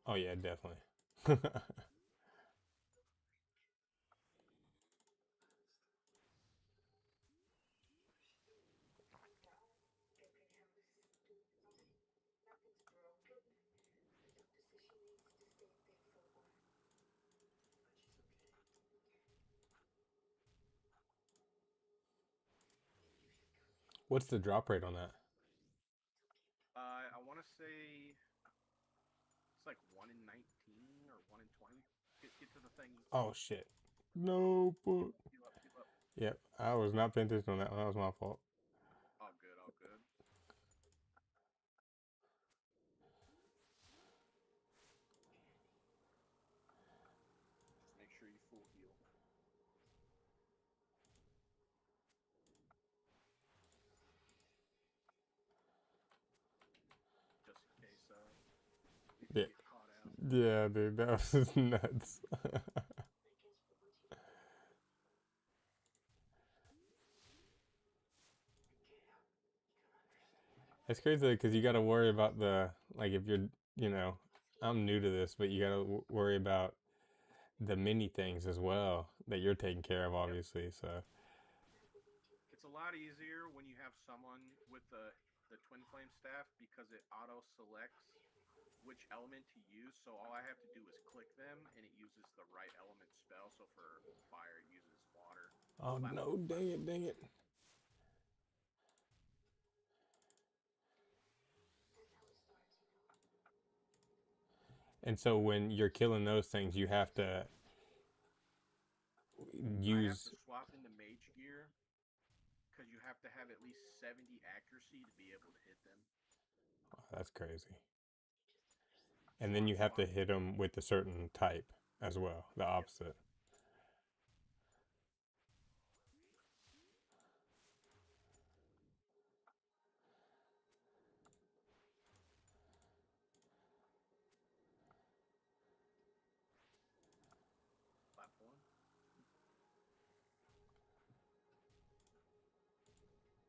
Oh yeah, definitely. Nothing's broken. The doctor says she needs to stay in bed for a while. What's the drop rate on that? I want to say it's like 1 in 19 or 1 in 20. Get to the thing. Oh shit. No, but Heal up, heal up. yep, I was not paying attention on that one. That was my fault. All good, all good. Just make sure you full heal. Just in case you Yeah. get caught out. Yeah, dude, that was nuts. It's crazy because you got to worry about the like if you're I'm new to this, but you got to worry about the mini things as well that you're taking care of, obviously. So It's a lot easier when you have someone with the twin flame staff because it auto selects which element to use. So all I have to do is click them, and it uses the right element spell. So for fire, it uses water. oh no, dang it, dang it. And so when you're killing those things, you have to I have use. to swap into mage gear because you have to have at least 70 accuracy to be able to hit them. Oh, that's crazy. And then you have to hit them with a certain type as well, the opposite. Platform. Look at mountain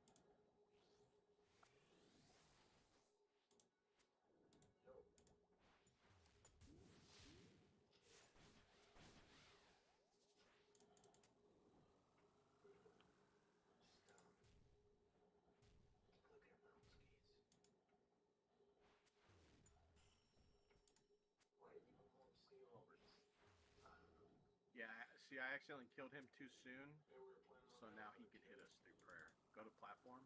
skates. Why did you even want to stay over? I don't know. Yeah, see, I accidentally killed him too soon, Yeah, we were planning on so now he can hit us through prayer. Go to platform.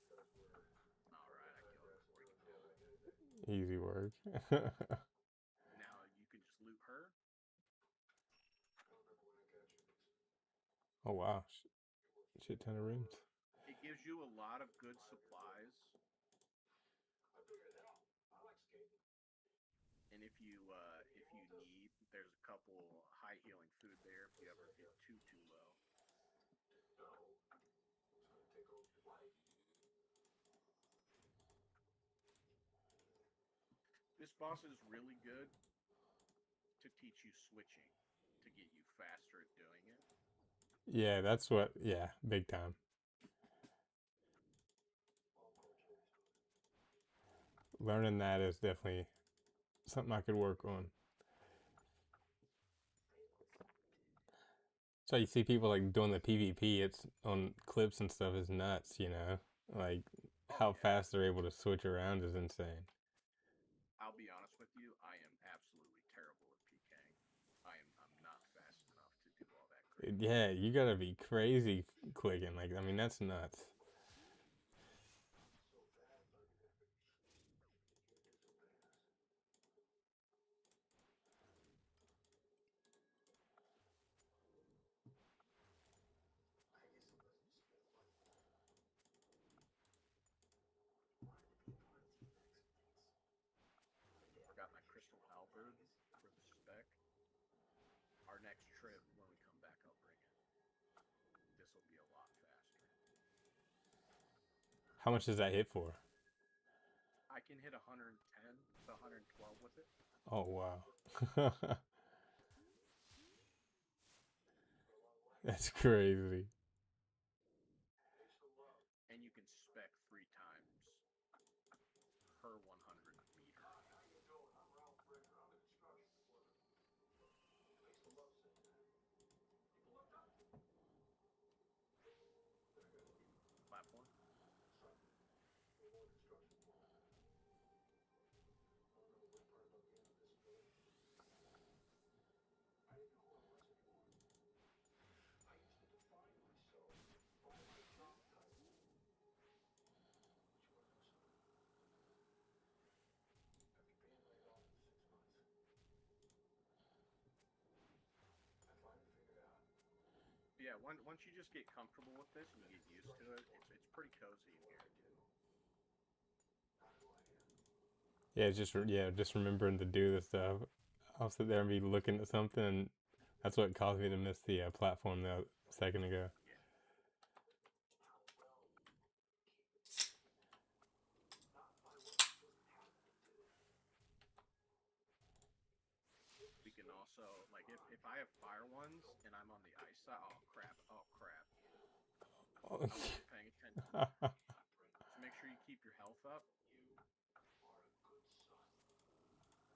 that's where All right, I killed him before he could yeah, pull. I hit it. Easy work. Now you can just loot her. I don't remember when I got you. Oh wow, shit ton of rooms. It gives you a lot of good supplies, I figured it out. I like skating. and if you need, there's a couple high healing food there if you ever get too low. No. It's gonna take over your life. This boss is really good to teach you switching, to get you faster at doing it. Yeah, that's what. Yeah, big time. Learning that is definitely something I could work on. So you see people like doing the PvP. It's on clips and stuff is nuts. You know, like how fast they're able to switch around is insane. I'll be honest with you, I am absolutely terrible at PKing. I'm not fast enough to do all that great. Yeah, you gotta be crazy clicking. Like, I mean, that's nuts. So bad, but you're so fast. I guess it wasn't skill, but wanted to be a part of Team X and things. I got my crystal halberd for the spec. Our next trip, when we come back, I'll bring it. This will be a lot faster. How much does that hit for? I can hit 110 to 112 with it. Oh wow. That's crazy. And you can spec 3 times per 100 meter. How you doing? I'm Ralph Bridger. I'm the construction foreman. I used to love saying that. People looked up to me. Then I got into Platform. construction. A more construction foreman. I don't know the worst part about being on disability. I didn't know who I was anymore. I used to define myself by my job title. But you want to know something? After being laid off for 6 months, I finally figured out. Yeah, once you just get comfortable with this and you get used to it, it's pretty cozy in here. Not who I am. Yeah, just remembering to do this stuff. I'll sit there and be looking at something, and that's what caused me to miss the platform a second ago. Yeah. How well you keep it. Not by what you just happen to do. We can also, like, if I have fire ones and I'm on the ice side, oh crap. I wasn't paying attention. So make sure you keep your health up. You are a good son.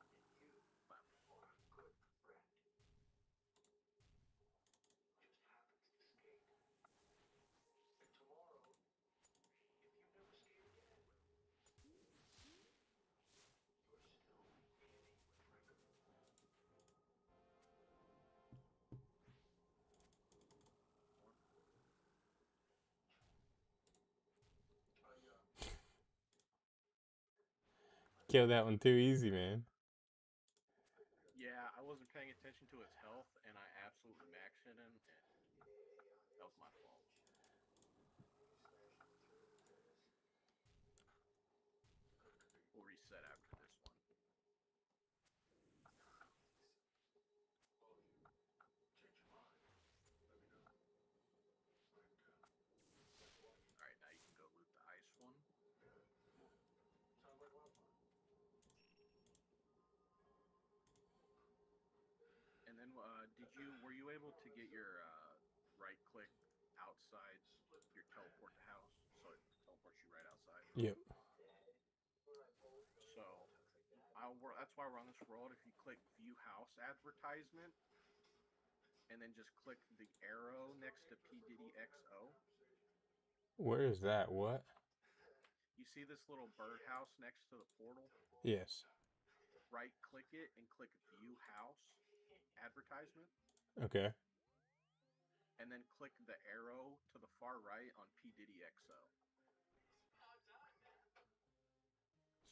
And you are a good friend. Just happens to skate. And tomorrow, if you never skate again, you're still Andy McGregor. Killed that one too easy, man. wasn't paying attention to his health, and I absolutely maxed him, and that was my fault. We'll reset after this one. Alright, now you can go loot the ice one. And then, were you able to get your right click outside your teleport to house? So it teleports you right outside? Yep. So, that's why we're on this world. If you click view house advertisement, and then just click the arrow next to P. Diddy XO. Where is that? What? You see this little birdhouse next to the portal? Yes. Right click it and click view house advertisement. Okay. And then click the arrow to the far right on P. Diddy XO.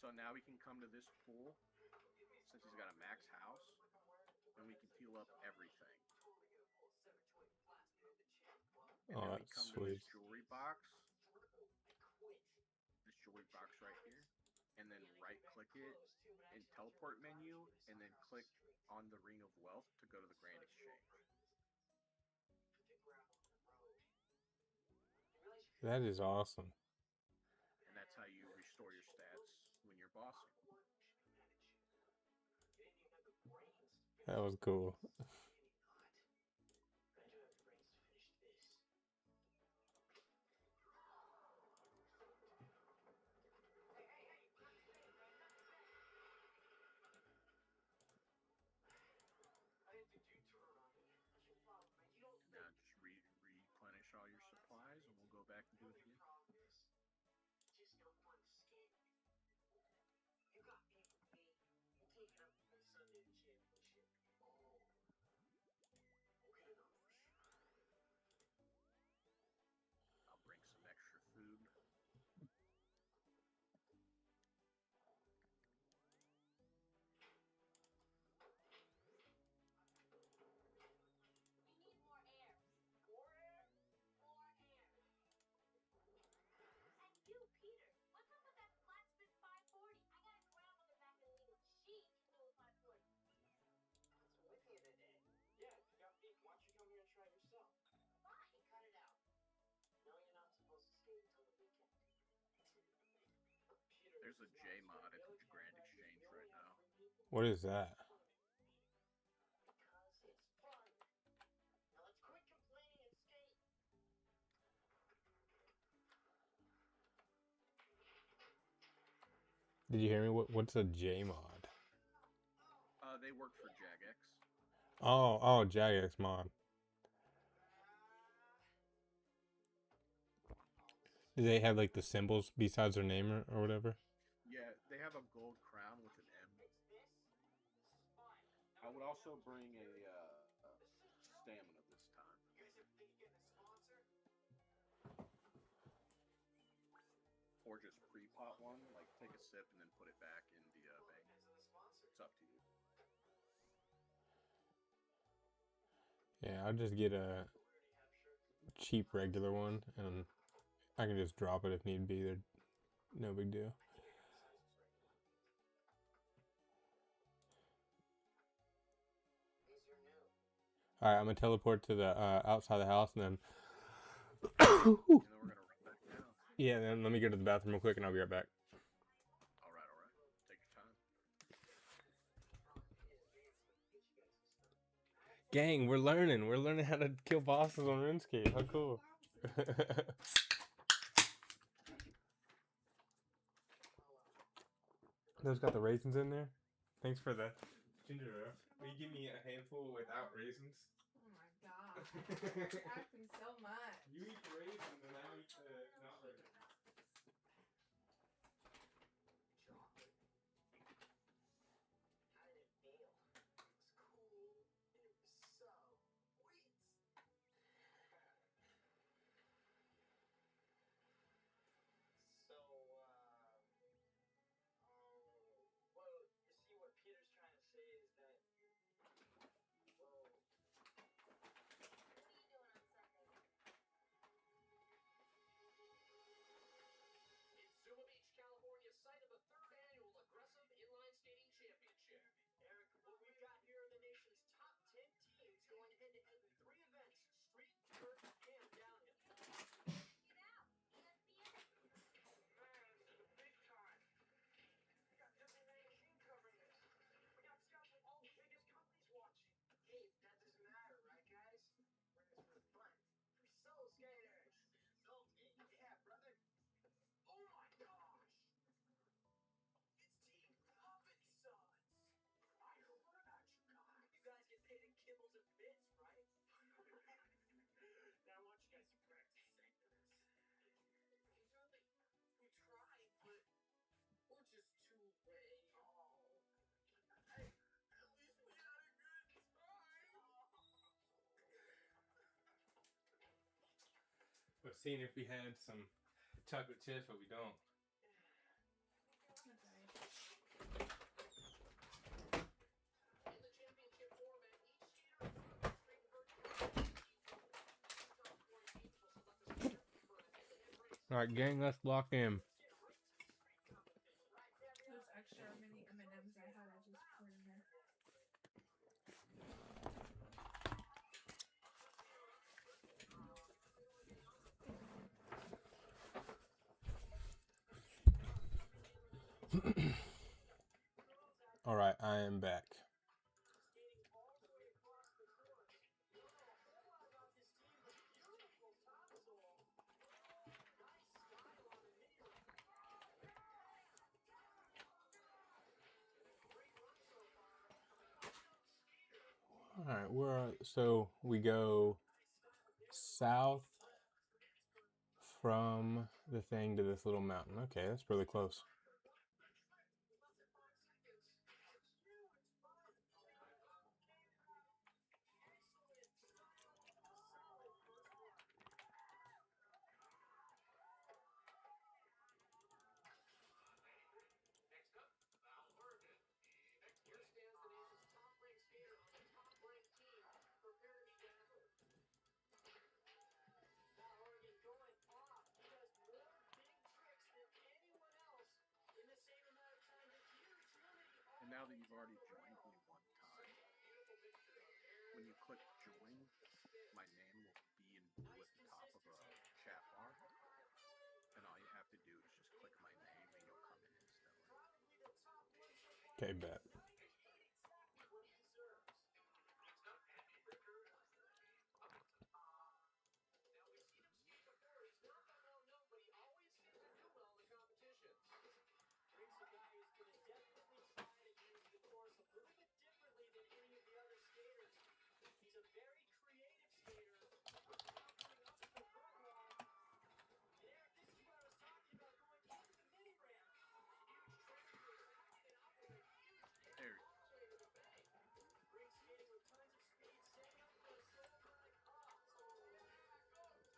So now we can come to this pool, since he's got a max house, and we can heal up everything. And Oh, then we that's come to sweet. this jewelry box. This jewelry box right here. And then right click it in teleport menu, and then click on the Ring of Wealth to go to the Grand Exchange. That is awesome. And that's how you restore your stats when you're bossing. That was cool. Now just replenish all your supplies, and we'll go back and do it again. Just no fun skating. You got beef with me. You're taking up my Sunday championship. Oh. Okay, enough. I'll bring some extra food. We need more air. More air? More air. And you, Peter, what's up with that flat spin 540? I got a grandmother back in England. She can do a 540. What's with you today? Yeah, if you got beef, why don't you come here and try it yourself? Fine, cut it out. No, you're not supposed to skate until the weekend. Peter, There's a this is J not mod at the village Grand practice. Exchange We right only have now. 3 people. What is that? Because it's fun. Now let's quit complaining and skate. Did you hear me? What's a J mod? They work for Jagex. Oh, Jagex mod. Do they have like the symbols besides their name or whatever? Yeah, they have a gold crown with an M. Fix this. This is fine. I would also bring a stamina this time. You guys ever think of getting a sponsor? Or just pre-pot one, like take a sip and then put it back in the bank. Depends on the sponsor. It's up to you. Yeah, I'll just get a We already have shirts. cheap regular one, and I can just drop it if need be. They're no big deal. I think I got sizes right now. These are new. All right, I'm gonna teleport to the outside the house, and then And then we're gonna run back down. yeah, then let me go to the bathroom real quick, and I'll be right back. All right. Take your time. Gang, we're learning. We're learning how to kill bosses on RuneScape. How cool. Those got the raisins in there. Thanks for the ginger ale. Will you give me a handful without raisins? Oh my god. You're acting so much. You eat the raisins and I'll eat the not raisins. Chocolate. How did it feel? It was cool and it was so sweet. So, well, you see what Peter's trying to say is that seeing if we had some chocolate chips, but we don't. That's alright. In the championship format, each skater from the straight vertical start scoring teams will select a skater for a head-to-head race. All right, gang, let's lock in. Those extra mini M&Ms I had, I just put in there. All right, I am back. Skating all the way across the course. You don't know a whole lot about this team, but beautiful topsoil. Nice style on the mini ramp. Great run so far from an unknown skater. All right, so we go south from the thing to this little mountain. Okay, that's really close. Here stands the nation's top-ranked skater on a top-ranked team. Prepare to meet the athlete. Now Oregon going off. He does more big tricks than anyone else in the same amount of time. The huge Unity. And now that you've already joined me one time, when you click join, my name will be in blue at the top of a chat bar. And all you have to do is just click my name and you'll come in instantly. Okay, bet. He's a very creative skater. Coming up to the front wall. And Eric, this is what I was talking about, going into the mini ramp. Huge trick to attack it and operate a huge There. all the way to the bank. Great skating with tons of speed, setting up for a solo glide across. Go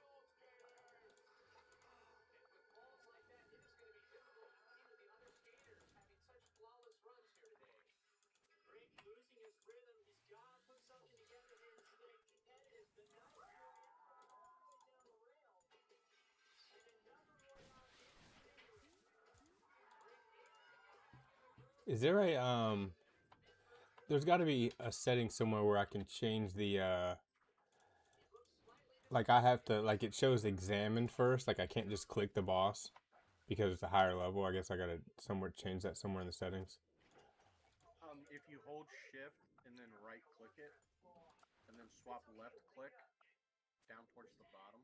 Gold Skaters! And with balls like that, it is going to be difficult to compete with the other skaters having such flawless runs here today. Rick losing his rhythm. He's got to put something together here to stay competitive. The nice Royale all the way down the rail. And another Royale into the mini ramp. Rick able to get back in the groove. Is there a there's got to be a setting somewhere where I can change the like I have to, like, it shows examine first, like I can't just click the boss because it's a higher level. I guess I gotta somewhere change that somewhere in the settings. If you hold shift and then right click it and then swap left click down towards the bottom,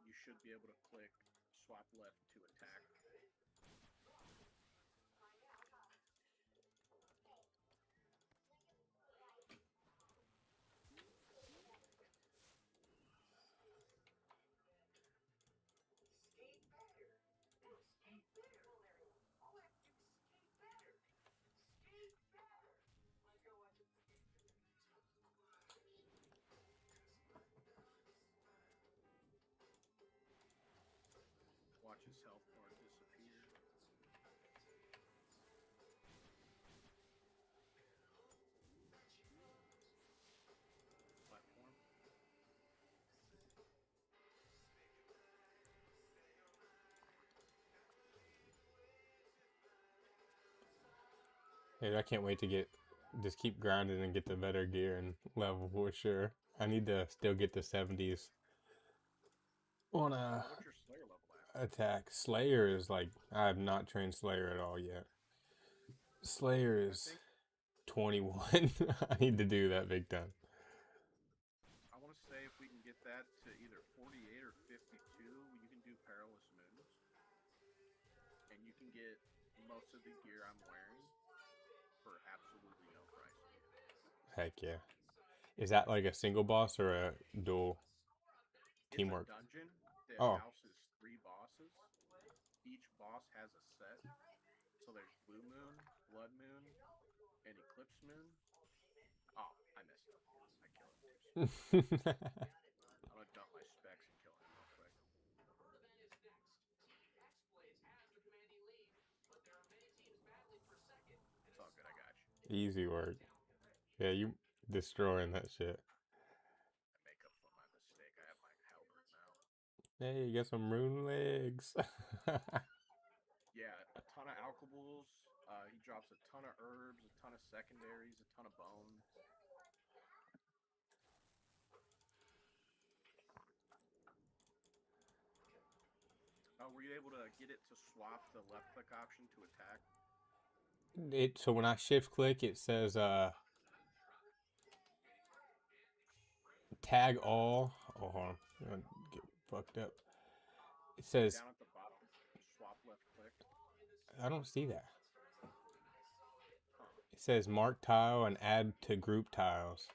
you should be able to click swap left to attack. Skate better. Skate better. All I have to do is skate better. Skate better. Let's go watch it. Watch his health bar disappear. Platform. Hey, I can't wait to just keep grinding and get the better gear and level for sure. I need to still get the 70s on a What's your Slayer level at? attack. Slayer is like, I have not trained Slayer at all yet. Slayer is 21. I need to do that big time. I want to say if we can get that to either 48 or 52, you can do Perilous Moons. And you can get most of the gear I'm wearing for absolutely no price. Heck yeah. Is that like a single boss or a dual teamwork? It's a dungeon that houses 3 bosses. Each boss has a set. So there's Blue Moon, Blood Moon, and Eclipse Moon. Oh, I messed up. I killed him too I'm gonna dump my specs and kill him real quick. Further than is next. Team X-Blades has the commanding lead, but there are many teams battling for second. It's all good. I got you. Easy work. Yeah, you destroying that shit. I make up for my mistake. I have my halberd now. Hey, you got some rune legs. Yeah, a ton of alkables. He drops a ton of herbs, a ton of secondaries, a ton of bones. Were you able to get it to swap the left click option to attack? So when I shift click, it says tag all. Oh, hold on. I'm gonna get fucked up. It says Down at the bottom, swap left click. I don't see that. Huh. It says mark tile and add to group tiles.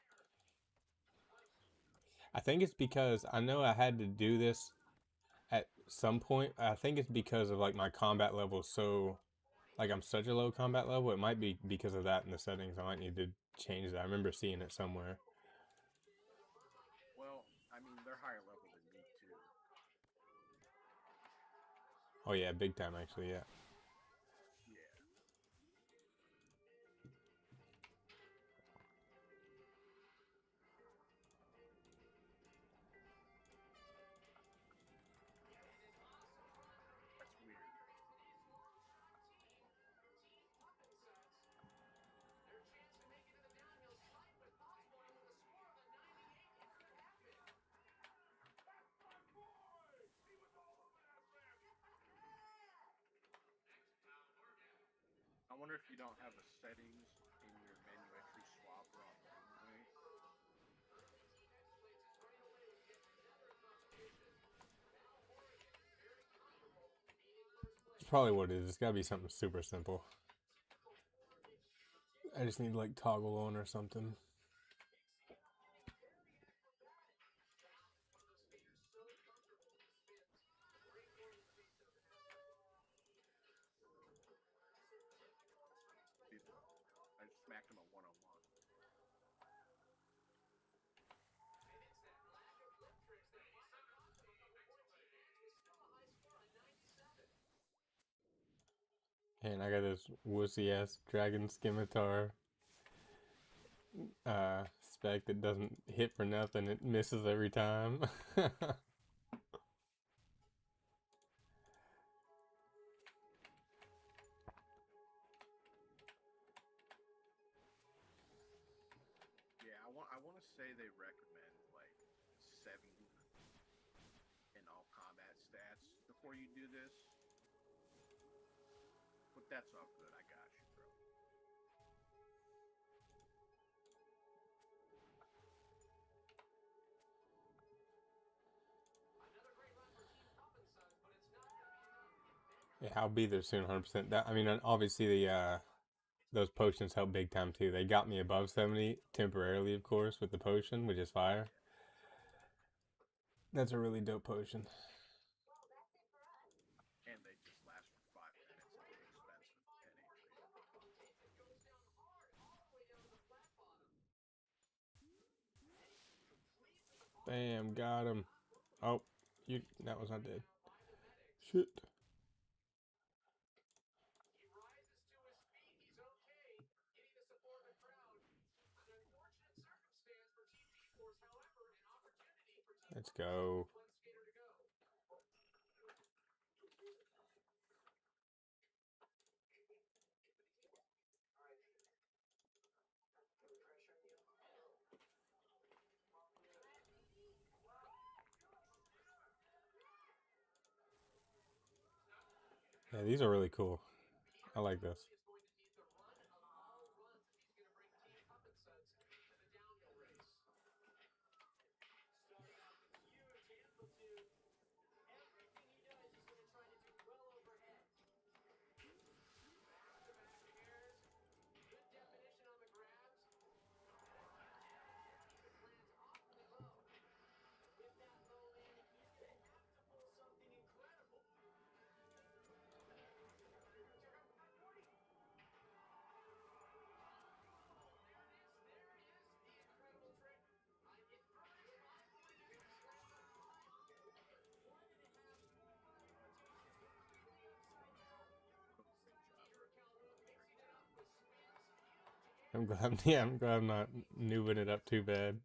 I think it's because I know I had to do this at some point. I think it's because of like my combat level is so like I'm such a low combat level. It might be because of that in the settings. I might need to change that. I remember seeing it somewhere. Well, I mean, they're higher level than me, too. Oh yeah, big time actually, yeah. Yeah. That's weird. Their chance to make it to the downhill slight but possible, and with a score of a 98, it could happen. That's my boy! He was all over that ramp! I wonder if you don't have the settings in your menu entry swapper on Runeway. Team X-Blades is running away with yet another abomination. Now Horus is very comfortable being in first place. It's probably what it is. It's gotta be something super simple. I just need to like toggle on or something. I just smacked him at 101. And it's that lack of flip tricks that might have cost them the point. It's still a high score of 97. And I got this wussy ass dragon scimitar spec that doesn't hit for nothing. It misses every time. Yeah, I want to say they recommend like 70 in all combat stats before you do this. But that's all good. I got you, bro. Another great run for Team Pup and Sons, but it's not going to be enough. Yeah, I'll be there soon, 100%. That I mean, obviously the those potions help big time too. They got me above 70 temporarily, of course, with the potion, which is fire. That's a really dope potion. And they just last for 5 minutes and they're expensive. 10 HP. It goes down hard, all the way down to the flat bottom. Bam, got him. Oh, that was not dead. By the medics. Shit. He rises to his feet. He's okay. Getting the support of the crowd. An unfortunate circumstance for Team G-Force, however, an opportunity for Team Let's Pup and Sons go. with one skater to go. Yeah, these are really cool. I like this. Is going to need the run of all runs if he's going to bring Team Pup and Sons to the downhill race. Started out with huge amplitude. Everything he does, he's going to try to do well overhead. Back-to-back airs. Good definition on the grabs. Even lands awfully low. With that low end, he's going to have to pull something incredible. I'm glad. Yeah, I'm glad I'm not noobing it up too bad.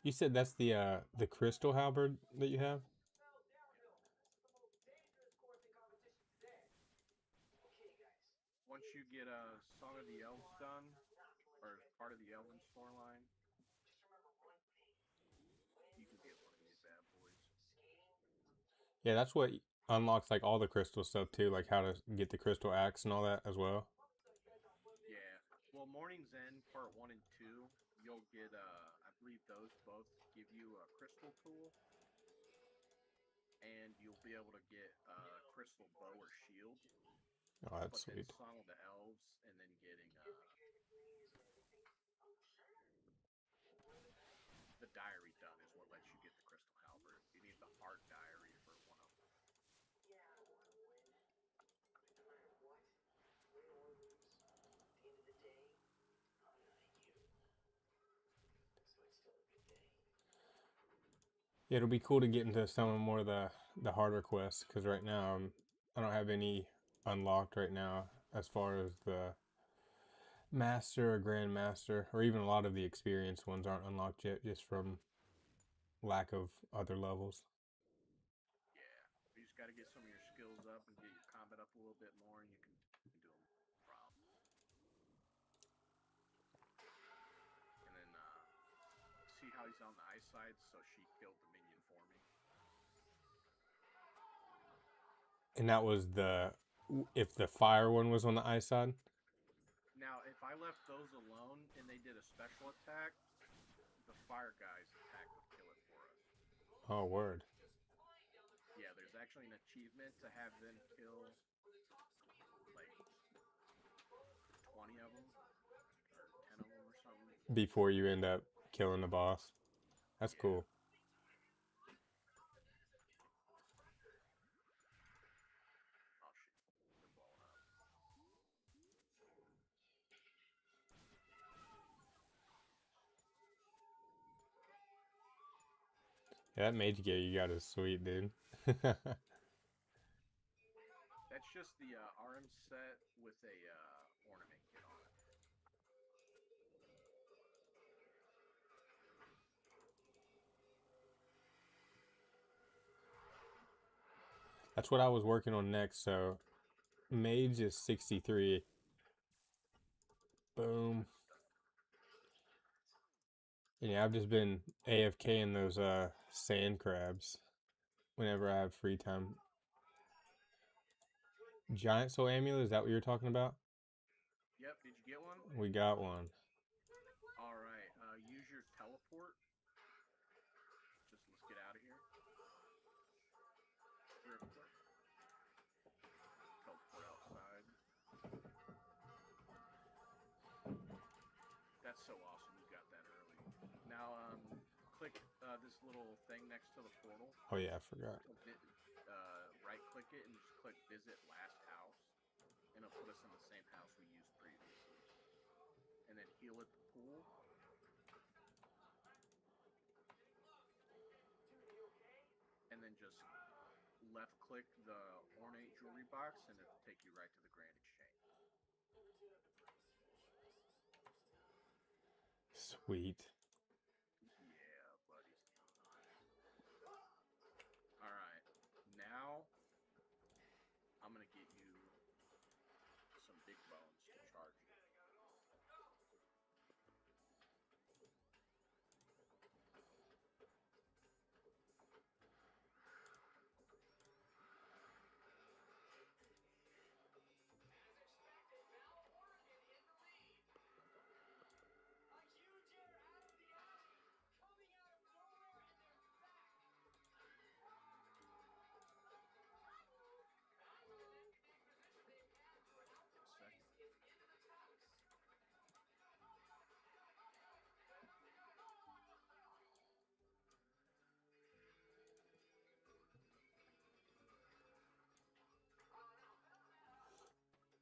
You said that's the crystal halberd that you have? Well, downhill. It's the most dangerous course in competition today. Okay, guys. Once you get a Song of the Elves done, or part of the Elven storyline, you can get one of these bad boys. Yeah, that's what unlocks like all the crystal stuff too, like how to get the crystal axe and all that as well. Yeah. Well, Morning's End Part 1 and 2, you'll get, I believe those both give you a crystal tool. And you'll be able to get a crystal bow or shield. Oh, that's but sweet. then Song of the Elves, and then getting the diary done is what lets you get the crystal halberd. You need the art diary for one of them. Yeah, I want to win. No matter what, win or lose, at the end of the day, I'm not you. So it's still a good day. Yeah, it'll be cool to get into some more of the harder quests because right now I don't have any unlocked right now as far as the master or grandmaster, or even a lot of the experienced ones aren't unlocked yet, just from lack of other levels. Yeah, you just got to get some of your skills up and get your combat up a little bit more, and you can do them no problem. And then see how he's on the ice side, so she killed the minion for me. And that was if the fire one was on the ice side. Now, if I left those alone and they did a special attack, the fire guy's attack would kill it for us. Oh, word. Yeah, there's actually an achievement to have them kill like 20 of them or 10 of them or something Before you end up killing the boss. That's cool. Oh shit, they're blowing up. Yeah, that mage gear you got is sweet, dude. That's just the RM set with a ornament kit on it. That's what I was working on next. So mage is 63. Boom. And yeah, I've just been AFK in those sand crabs whenever I have free time. Giant soul amulet, is that what you're talking about? Yep, did you get one? We got one. Alright, use your teleport. Just let's get out of here. Real quick. Teleport outside. That's so awesome you got that early. Now, click this little thing next to the portal. Oh yeah, I forgot. Right click it and just click visit last house. And it'll put us in the same house we used previously. And then heal at the pool. And then just left click the ornate jewelry box and it'll take you right to the grand exchange. Sweet. Yeah, buddy. Alright, now I'm gonna get you some big bones to charge you.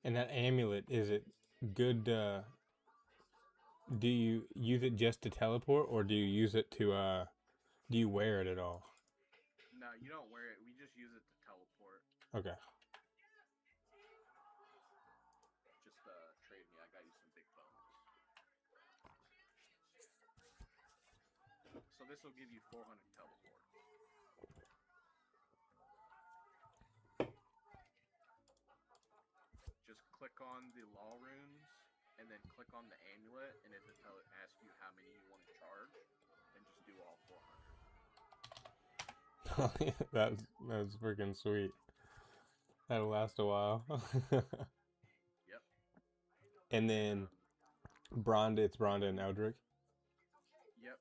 And that amulet, is it good? Do you use it just to teleport, or do you use it to? Do you wear it at all? No, you don't wear it. We just use it to teleport. Okay. Just trade me. I got you some big bones. So this will give you 400 teleport. Just click on the law runes and then click on the amulet, and it will ask you how many you want to charge, and just do all 400. That's freaking sweet. That'll last a while. Yep. And then it's Bronda and Eldrick. Yep.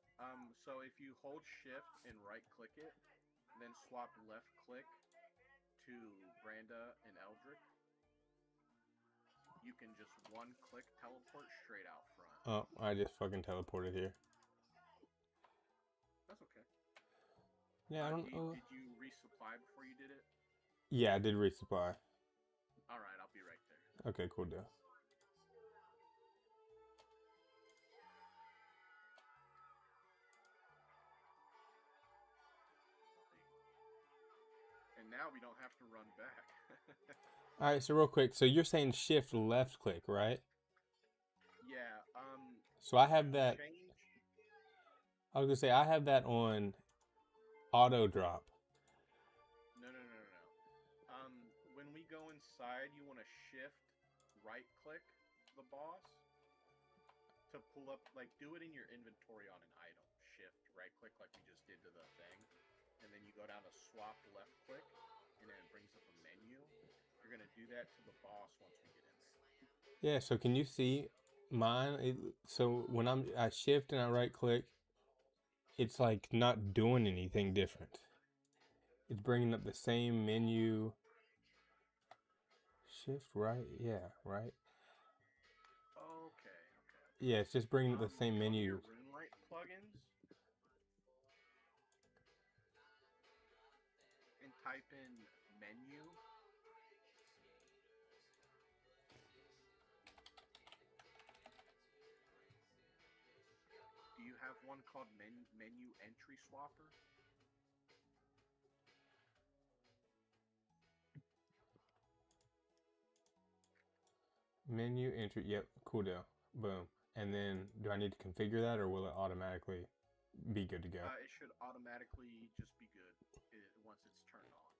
So if you hold shift and right click it, then swap left click to Branda and Eldrick, you can just one click teleport straight out front. Oh, I just fucking teleported here. That's okay. Yeah, I don't know. Did you resupply before you did it? Yeah, I did resupply. Alright, I'll be right there. Okay, cool deal. And now we don't have to run back. Alright, so real quick, so you're saying shift left click, right? Yeah, So I have that. change. I was gonna say I have that on auto drop. No. When we go inside, you want to shift right click the boss to pull up, like, do it in your inventory on an item. Shift right click like we just did to the thing. And then you go down to swap left click, and then it brings up a menu. You're going to do that to the boss once we get in there. Yeah, so can you see mine? So when I shift and I right click, it's like not doing anything different. It's bringing up the same menu. Shift right, yeah, right. Okay. Yeah, it's just bringing up the same Go to menu. your RuneLight plugins and type in menu. Do you have one called menu entry swapper? Menu entry, yep, cool deal. Boom. And then do I need to configure that, or will it automatically be good to go? It should automatically just be good once it's turned on.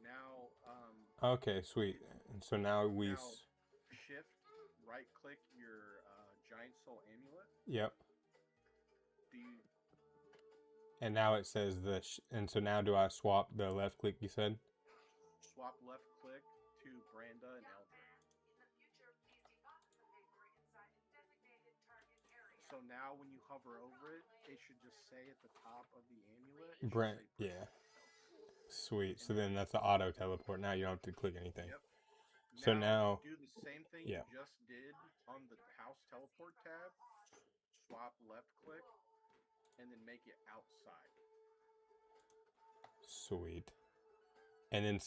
Now, Okay, sweet. And so now shift right click your giant soul amulet. Yep. Do you? And now it says and so now do I swap the left click you said? Swap left click to Branda and Eldrick. So now when you hover over it, it should just say at the top of the amulet. Yeah. Sweet. So then that's the auto teleport. Now you don't have to click anything. Yep. So now do the same thing yeah. you just did on the house teleport tab. Swap left click and then make it outside. Sweet. And then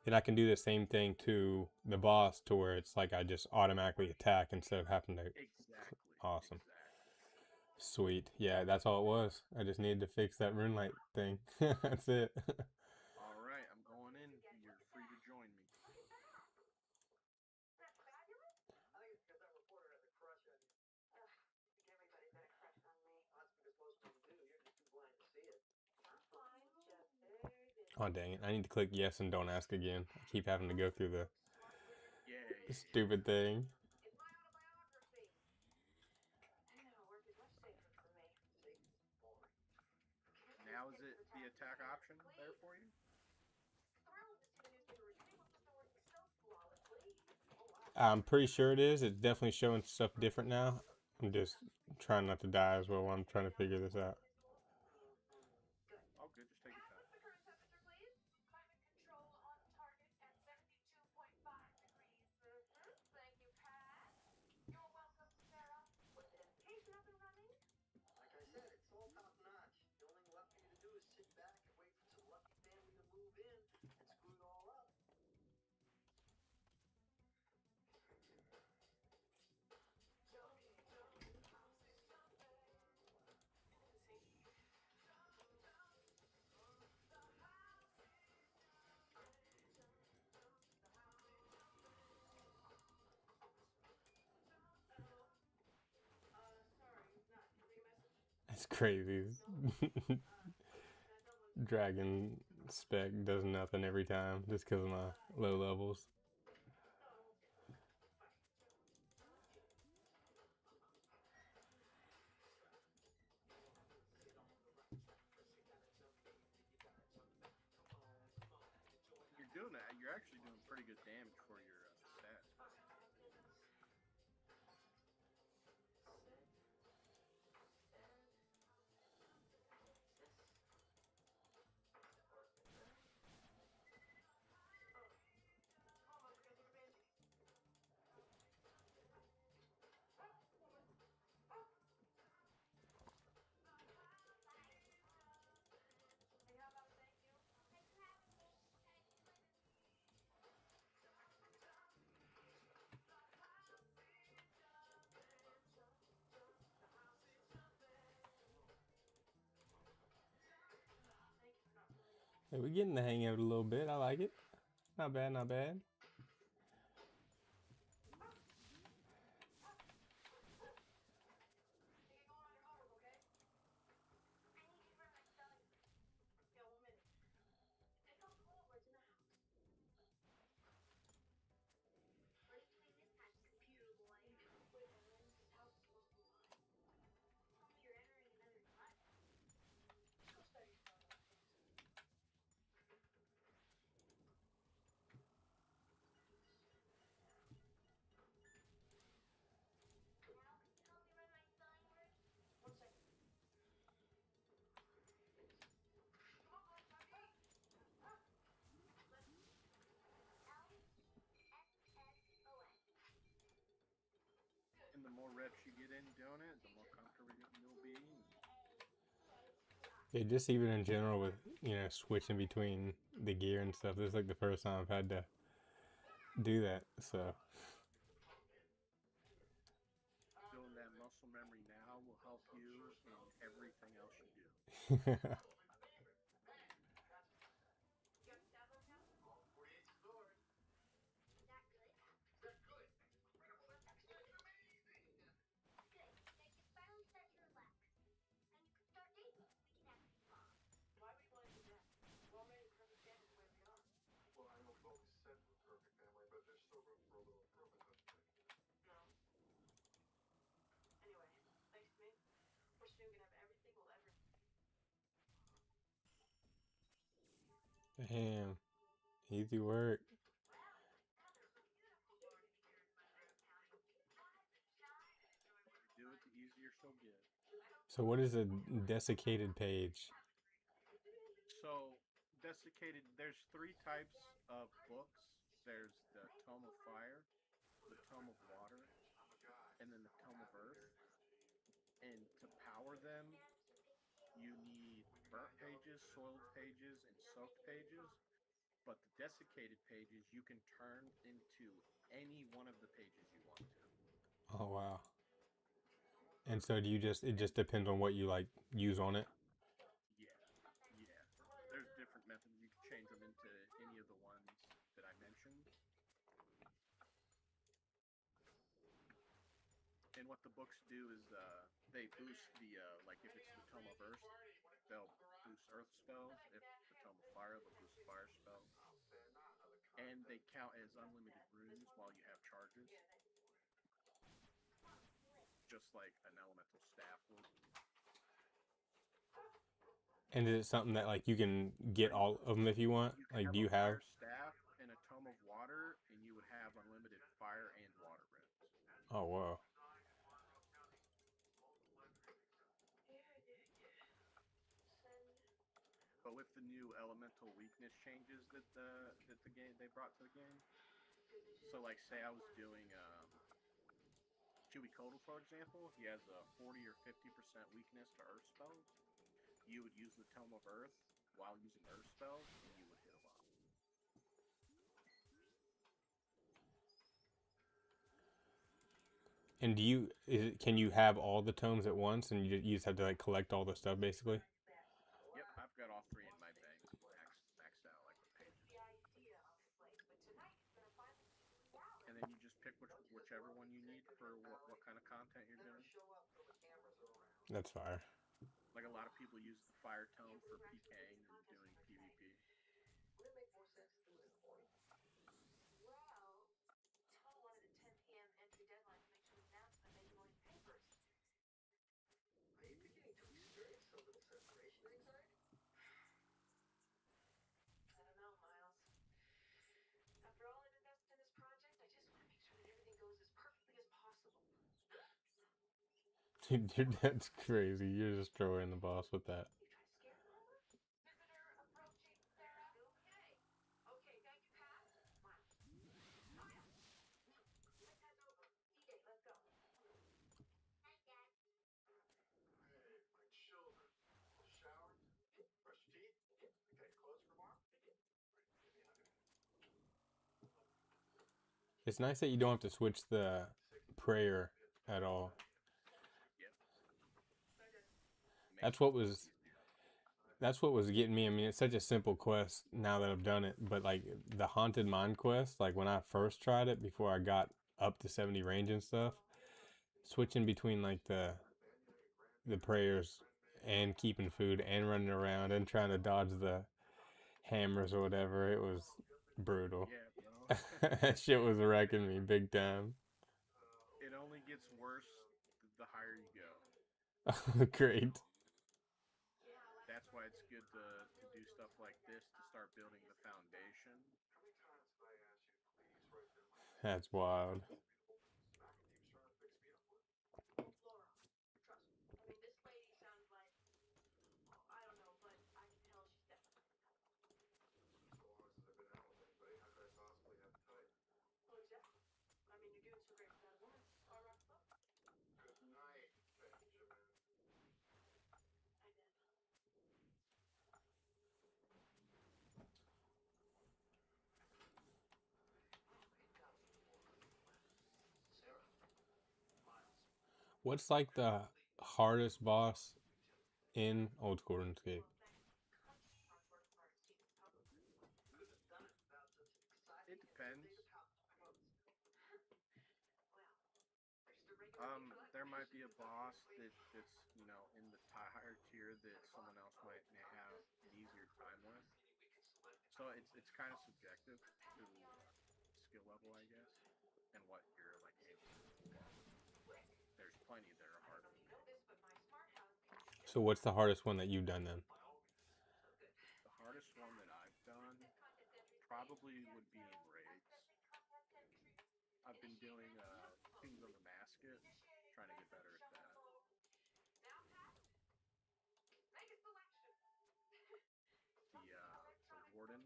then I can do the same thing to the boss to where it's like I just automatically attack instead of having to. Exactly. Awesome. Exactly. Sweet. Yeah, that's all it was. I just needed to fix that RuneLight thing. That's it. All right, I'm going in. You're free to join me. That's fabulous. I think it's because that reporter has a crush on you. Everybody's got a crush on me. Well, that's because most of them do. You're just too blind to see it. I'm just very busy. Oh, dang it. I need to click yes and don't ask again. I keep having to go through the Yeah. stupid thing. It's my autobiography. Work is much safer for me. Safe is boring. Now is it the attack option there for you? Thrilled to see the newspaper retrieval system working so flawlessly. I'm pretty sure it is. It's definitely showing stuff different now. I'm just trying not to die as well while I'm trying to figure this out. Oh, good. Just take your time. The current temperature, please. Climate control on target at 72.5 degrees. Thank you, Pat. You're welcome, Sarah. Identification up and running. Like I said, it's all top notch. The only thing left for you to do is sit back and wait for some lucky It's crazy. Dragon spec does nothing every time just because of my low levels. You're doing that. You're actually doing pretty good damage for your stats. Hey, how about a thank you? Hey, we're getting the hang of it a little bit. I like it. Not bad, not bad. Hey, get going on your homework, okay? I need you to run my spelling test. Yeah, 1 minute. Pick up the whole words in the house. What are you doing this time, computer boy? Wait, Ellen, this house is supposed to be mine. Tell me you're entering another class. Go study spelling test. Now, can you help me run my spelling words? 1 second. Come on, boys, time to eat. And the more reps you get in doing it, the more comfortable you'll be. Yeah, just even in general with, switching between the gear and stuff. This is like the first time I've had to do that, so. Doing that muscle memory now will help you in everything else you do. You got the tablet now? All 48 stored. Is that good? They're good. Incredible. They're excellent. They're amazing. Good. Then you can finally start to relax. And you can start dating. We can have some fun. Why would you want to do that? We're already a perfect family the way we are. Well, I know we've always said we're a perfect family, but there's still room for a little improvement, don't you think? No. Anyway, thanks to me, we're soon gonna have everything we'll ever need. Damn. Easy work. Do it, the easier she'll get. So what is a desiccated page? So, desiccated, there's 3 types of books. There's the Tome of Fire, the Tome of Water, and then the Tome of Earth. And to power them, you need burnt pages, soiled pages, and soaked pages. But the desiccated pages you can turn into any one of the pages you want to. Oh, wow. And so it just depends on what you use on it? Yeah. There's different methods. You can change them into any of the ones that I mentioned. And what the books do is they boost the, like if it's the Tome of Earth, they'll boost Earth spells. If the Tome of Fire, they'll boost Fire spells. And they count as unlimited runes while you have charges. Just like an elemental staff would. And is it something that you can get all of them if you want? Do you have? Fire staff and a Tome of Water, and you would have unlimited fire and water runes. Oh, wow. But with the new elemental weakness changes that the game they brought to the game, so like say I was doing Chewy Kotal, for example, he has a 40 or 50% weakness to Earth spells. You would use the Tome of Earth while using Earth spells, and you would hit him up. And can you have all the tomes at once, and you just have to collect all the stuff basically? Yep, I've got all 3 in my bank, maxed out like with pages. And then you just pick whichever one you need for what kind of content you're doing. That's fire. fire tone for PKing than doing PvP. Would it make more sense to do it in the morning? Well, Tom wanted a 10 p.m. entry deadline to make sure the announcement made the morning papers. Are you beginning to experience a little separation anxiety? I don't know, Miles. After all I've invested in this project, I just want to make sure that everything goes as perfectly as possible. Dude, that's crazy. You're just throwing the boss with that. You try to scare them over? Visitor approaching, Sarah. Okay. Okay, thank you, Pat. Miles. Miles! Let's head over. D-Day, let's go. Hi, Dad. Hey, my children. Showered? Brush your teeth? Pick out your clothes for tomorrow? Give me a hug. It's nice that you don't have to switch the prayer at all. Yep. That's Makes what it was easy. that's what was getting me. I mean, it's such a simple quest now that I've done it, but like the Haunted Mine quest, like when I first tried it before I got up to 70 range and stuff, switching between like the prayers and keeping food and running around and trying to dodge the hammers or whatever, it was brutal. Yeah, bro. That shit was wrecking me big time. It only gets worse the higher you go. Great. That's why it's good to do stuff like this to start building the foundation. How many times did I ask you to please write down my name? That's wild. Back when he was trying to fix me up with. Laura, trust me. I mean, this lady sounds like, oh, I don't know, but I can tell she's definitely For the longest as I've been out with anybody, how could I possibly have it tight? well, exactly. I mean, you're doing so great without a woman. Why rock the boat? Good night, Benjamin. I did. Sarah? Miles. What's like the hardest boss in old school RuneScape? Couldn't have done it without such an exciting It depends. There might be a boss that's in the higher tier that someone else may have an easier time with. So it's kind of subjective to skill level, I guess, and what you're like able to do. There's plenty that are hard for me. So what's the hardest one that you've done then? The hardest one that I've done probably would be in raids. I've been doing Kings of the Masket, trying to get better at that. Now, Pat, make a selection. The Warden,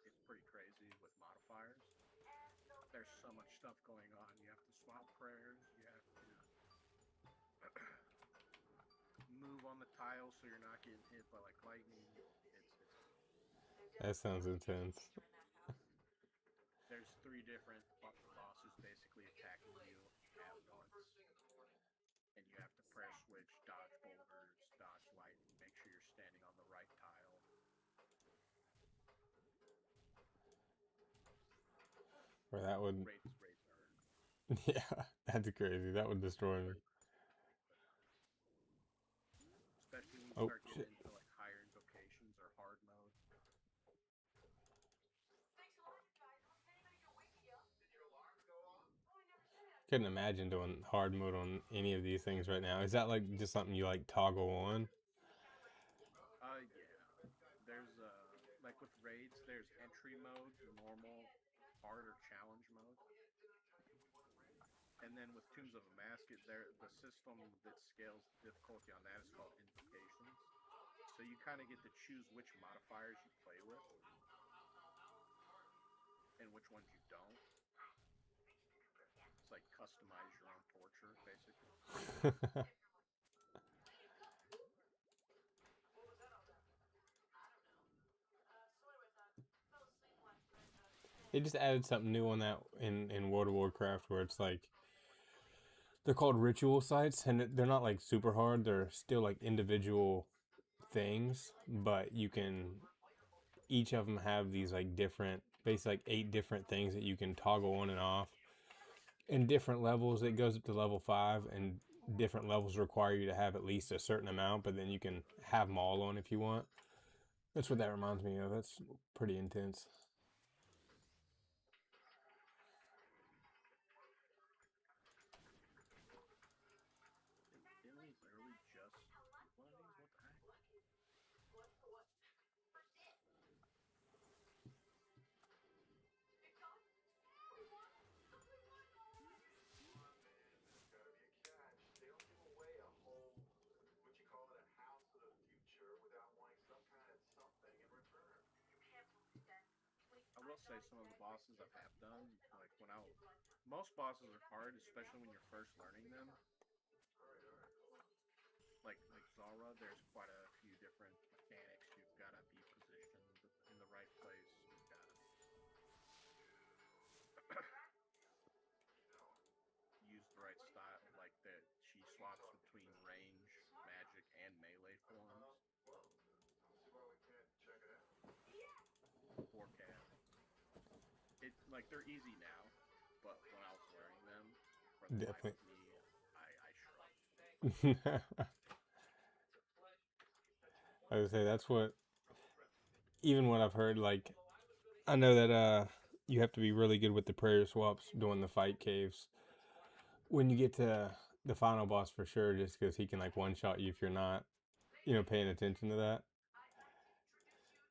it's pretty crazy with modifiers. There's so much stuff going on. You have to swap prayers. You have to move on the tiles so you're not getting hit by like lightning. That sounds intense. There's 3 different bosses basically attacking you at once, and you have to prayer switch, dodge boulders, dodge lightning, make sure you're standing on the right tile. Or that would, Raids are yeah, that's crazy. That would destroy me. especially when you Oh, start shit. getting into like higher invocations or hard mode. Thanks a lot, you guys. Wasn't anybody gonna wake me up? Did your alarm go off? Oh, I never said it. Couldn't imagine doing hard mode on any of these things right now. Is that like just something you like toggle on? Yeah. There's like with raids, there's entry mode, normal, hard, or challenge mode. And then with Tombs of a Masket, the system that scales the difficulty on that is called invocations. So you kind of get to choose which modifiers you play with and which ones you don't. It's like customize your own torture, basically. What was that all about? I don't know. Swear with I fell asleep last night. They just added something new on that in World of Warcraft where it's like they're called ritual sites and they're not like super hard. They're still like individual things, but you can each of them have these like different, basically like 8 different things that you can toggle on and off in different levels. It goes up to level 5, and different levels require you to have at least a certain amount, but then you can have them all on if you want. That's what that reminds me of. That's pretty intense. Didn't we literally just get one of these? What the heck? What for what? For this. Big John? We won? We won, Nolan! Come on, man. There's gotta be a catch. They don't give away a whole, what you call it, a house of the future without wanting some kind of something in return. You can't lose, then. Wait, I will say some of the bosses I have done, like when I, most bosses are hard, especially when you're first learning them. Alright, cool. Like Zara, there's quite a few different mechanics. You've got to be positioned in the right place. You've got to use the right style, like that she swaps between range, magic, and melee forms. Well, let's see why we can't check it out. Forecast. It like they're easy now, but when I was learning them, for the life of me, I shrugged. I would say that's what, even what I've heard, like, I know that you have to be really good with the prayer swaps doing the fight caves when you get to the final boss for sure, just because he can like one-shot you if you're not, paying attention to that.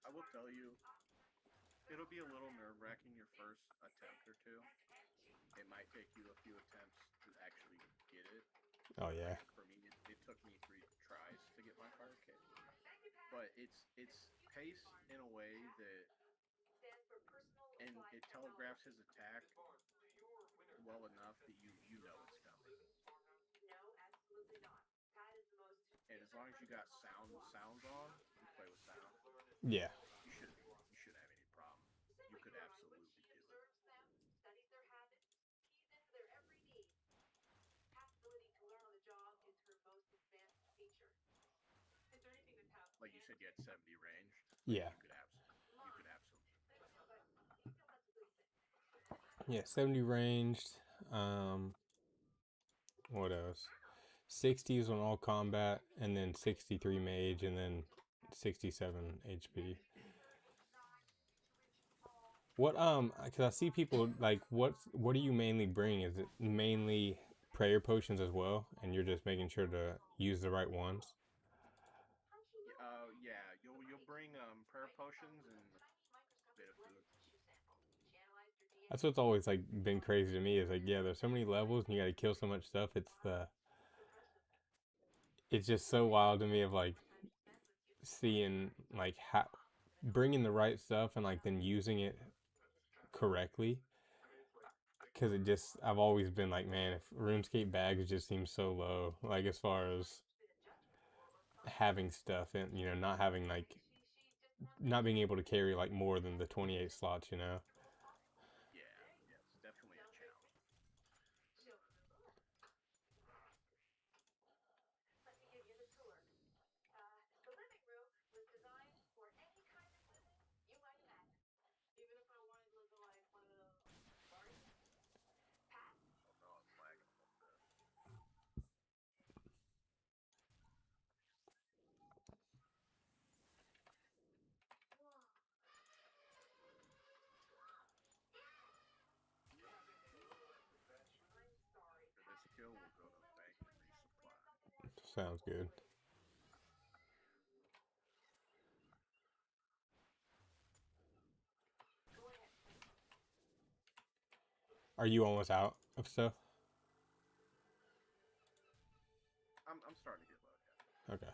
I will tell you, it'll be a little nerve-wracking your first attempt or two. It might take you a few attempts to actually get it. Oh yeah. Like for me, it took me 3 tries to get my fire cave. But it's paced in a way that, and it telegraphs his attack well enough that you know it's coming. No, absolutely not. That is the most. And as long as you got sounds on, you play with sound. Yeah. You shouldn't have any problem. You could absolutely do it. Studies their habits, keys into their every need. Pat's ability to learn on the job is her most advanced feature. Is there anything that Pat? Like you said, you had 70 range. Yeah. You could absolutely. Yeah, 70 ranged. What else? 60s on all combat, and then 63 mage, and then 67 HP. What because I see people like what do you mainly bring? Is it mainly prayer potions as well, and you're just making sure to use the right ones? Yeah, you'll bring prayer potions and a bit of food. That's what's always like been crazy to me is like, yeah, there's so many levels and you got to kill so much stuff. It's just so wild to me of like seeing like how bringing the right stuff and like then using it correctly. Because I've always been like, man, if RuneScape bags just seem so low, like as far as having stuff and not having like not being able to carry like more than the 28 slots. Yeah, it's definitely a challenge. Let me give you the tour. The living room was designed for any kind of living you might imagine. Even if I wanted to live like one of those gardens. Pat? Oh no, it's lagging a little bit. For this kill, we'll go to the bank and resupply. Sounds good. Are you almost out of stuff? I'm starting to get low, yeah. Okay.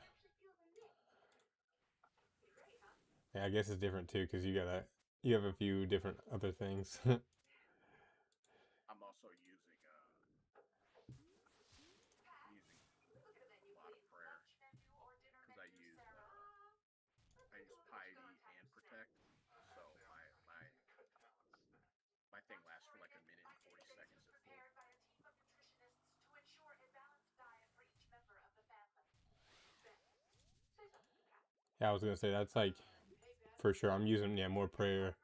Yeah, I guess it's different too because you have a few different other things. I'm also using a lot of prayer because I use piety and protect, so my thing lasts for like a minute and 40 seconds at full. Prepared by a team of nutritionists to ensure a balanced diet for each member of the family. Say something, Pat. Yeah, I was gonna say that's like for sure. I'm using more prayer.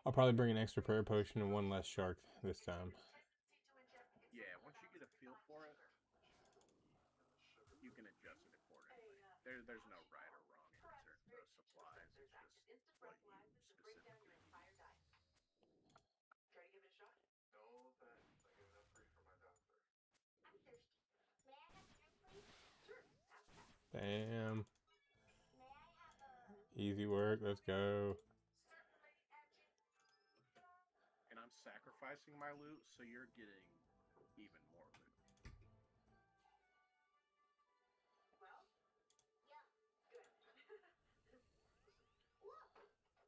I'll probably bring an extra prayer potion and one less shark this time. Yeah, once you get a feel for it, Bam. May I have a Easy work. Let's go. circulate engine? And I'm sacrificing my loot, so you're getting even more loot. Well, yeah, good. Look!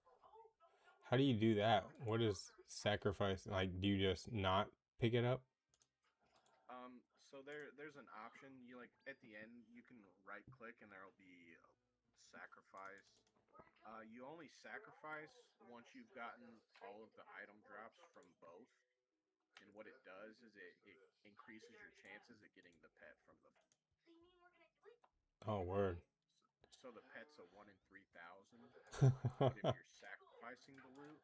Oh, no, How do you do that? What is sacrifice? Like, do you just not pick it up? So there's an option. You like at the end you can right click and there'll be sacrifice. You only sacrifice once you've gotten all of the item drops from both. And what it does is it increases your chances at getting the pet from the. So you mean we're gonna do it? Oh, word. So the pet's a 1 in 3,000, but if you're sacrificing the loot,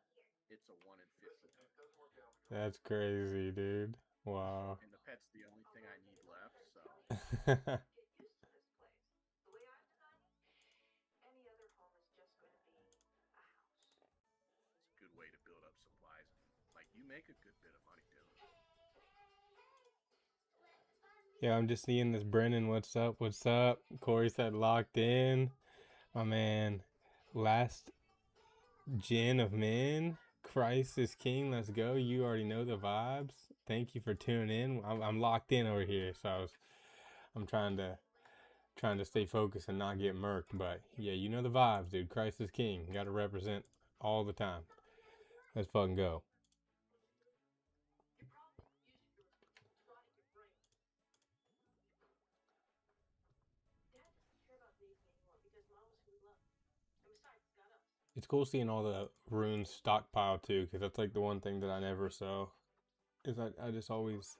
it's a 1 in 50. That's crazy, dude. Wow. And the pet's the only thing I need left, so Get used to this place. The way I've designed it, any other home is just going to be a house. it's a good way to build up supplies. Like you make a good bit of money doing it. Yeah, I'm just seeing this. Brennan, what's up? What's up? Corey said locked in. My man, last gen of men. Christ is king. Let's go. You already know the vibes. Thank you for tuning in. I'm locked in over here, so I'm trying to stay focused and not get murked. But yeah, you know the vibes, dude. Christ is king. Got to represent all the time. Let's fucking go. Your problem usually rotting your brain. Dad doesn't care about Nathan anymore because Mom was who he loved. And besides, he's got us. It's cool seeing all the runes stockpile too, because that's like the one thing that I never sell. Is I just always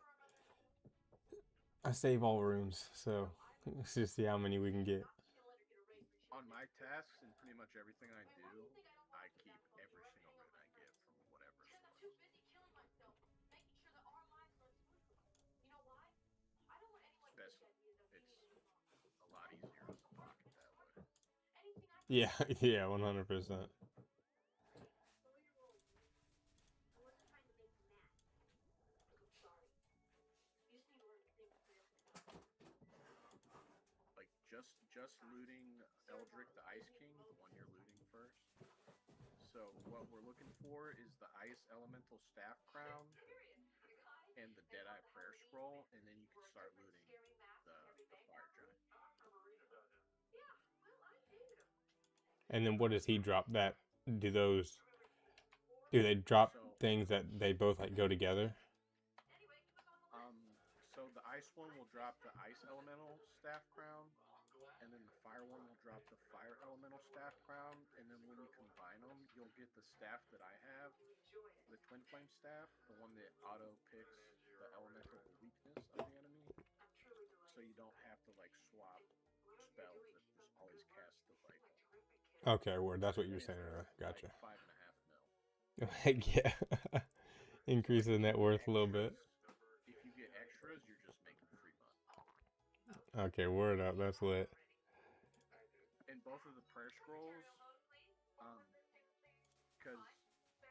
I save all runes, so let's just see how many we can get. I'm just gonna let her get a raise when she On my tasks and pretty much everything I do, I keep every single rune I get from whatever Because I'm source. too busy killing myself, making sure that our lives run smoothly. You know why? I don't want anyone to think Best, that we end up being in it's a lot easier on the pocket that way. anything I can Yeah, yeah, 100%. slow your roll, Louis. I wasn't trying to make you mad. Look, I'm sorry. You just need to learn to think before you open your mouth. Like just looting Eldrick the Ice King, the one you're looting first. So what we're looking for is the Ice Elemental Staff Crown and the Deadeye Prayer Scroll, and then you can start looting Scary maps the every day. Fire Giant. Yeah, well, I named him. And then what does he drop? That do those? Do they drop So things that they both like go together? Anyway, he was on the list. so the Ice one will drop the Ice Elemental Staff Crown, and then the Fire one will drop the Fire Elemental Staff Crown, and then when you combine them, you'll get the staff that I have, Enjoy it. the Twin Flame Staff, the one that auto picks the elemental weakness of the enemy, I'm truly delighted. so you don't have to like swap spells that just always cast the like. Okay, word. That's what you were and saying it's, earlier. Gotcha. Like 5.5 mil. Heck yeah. Increase the net worth a little bit. If you get extras, you're just making free money. Okay, word up. That's lit. And both of the prayer scrolls, because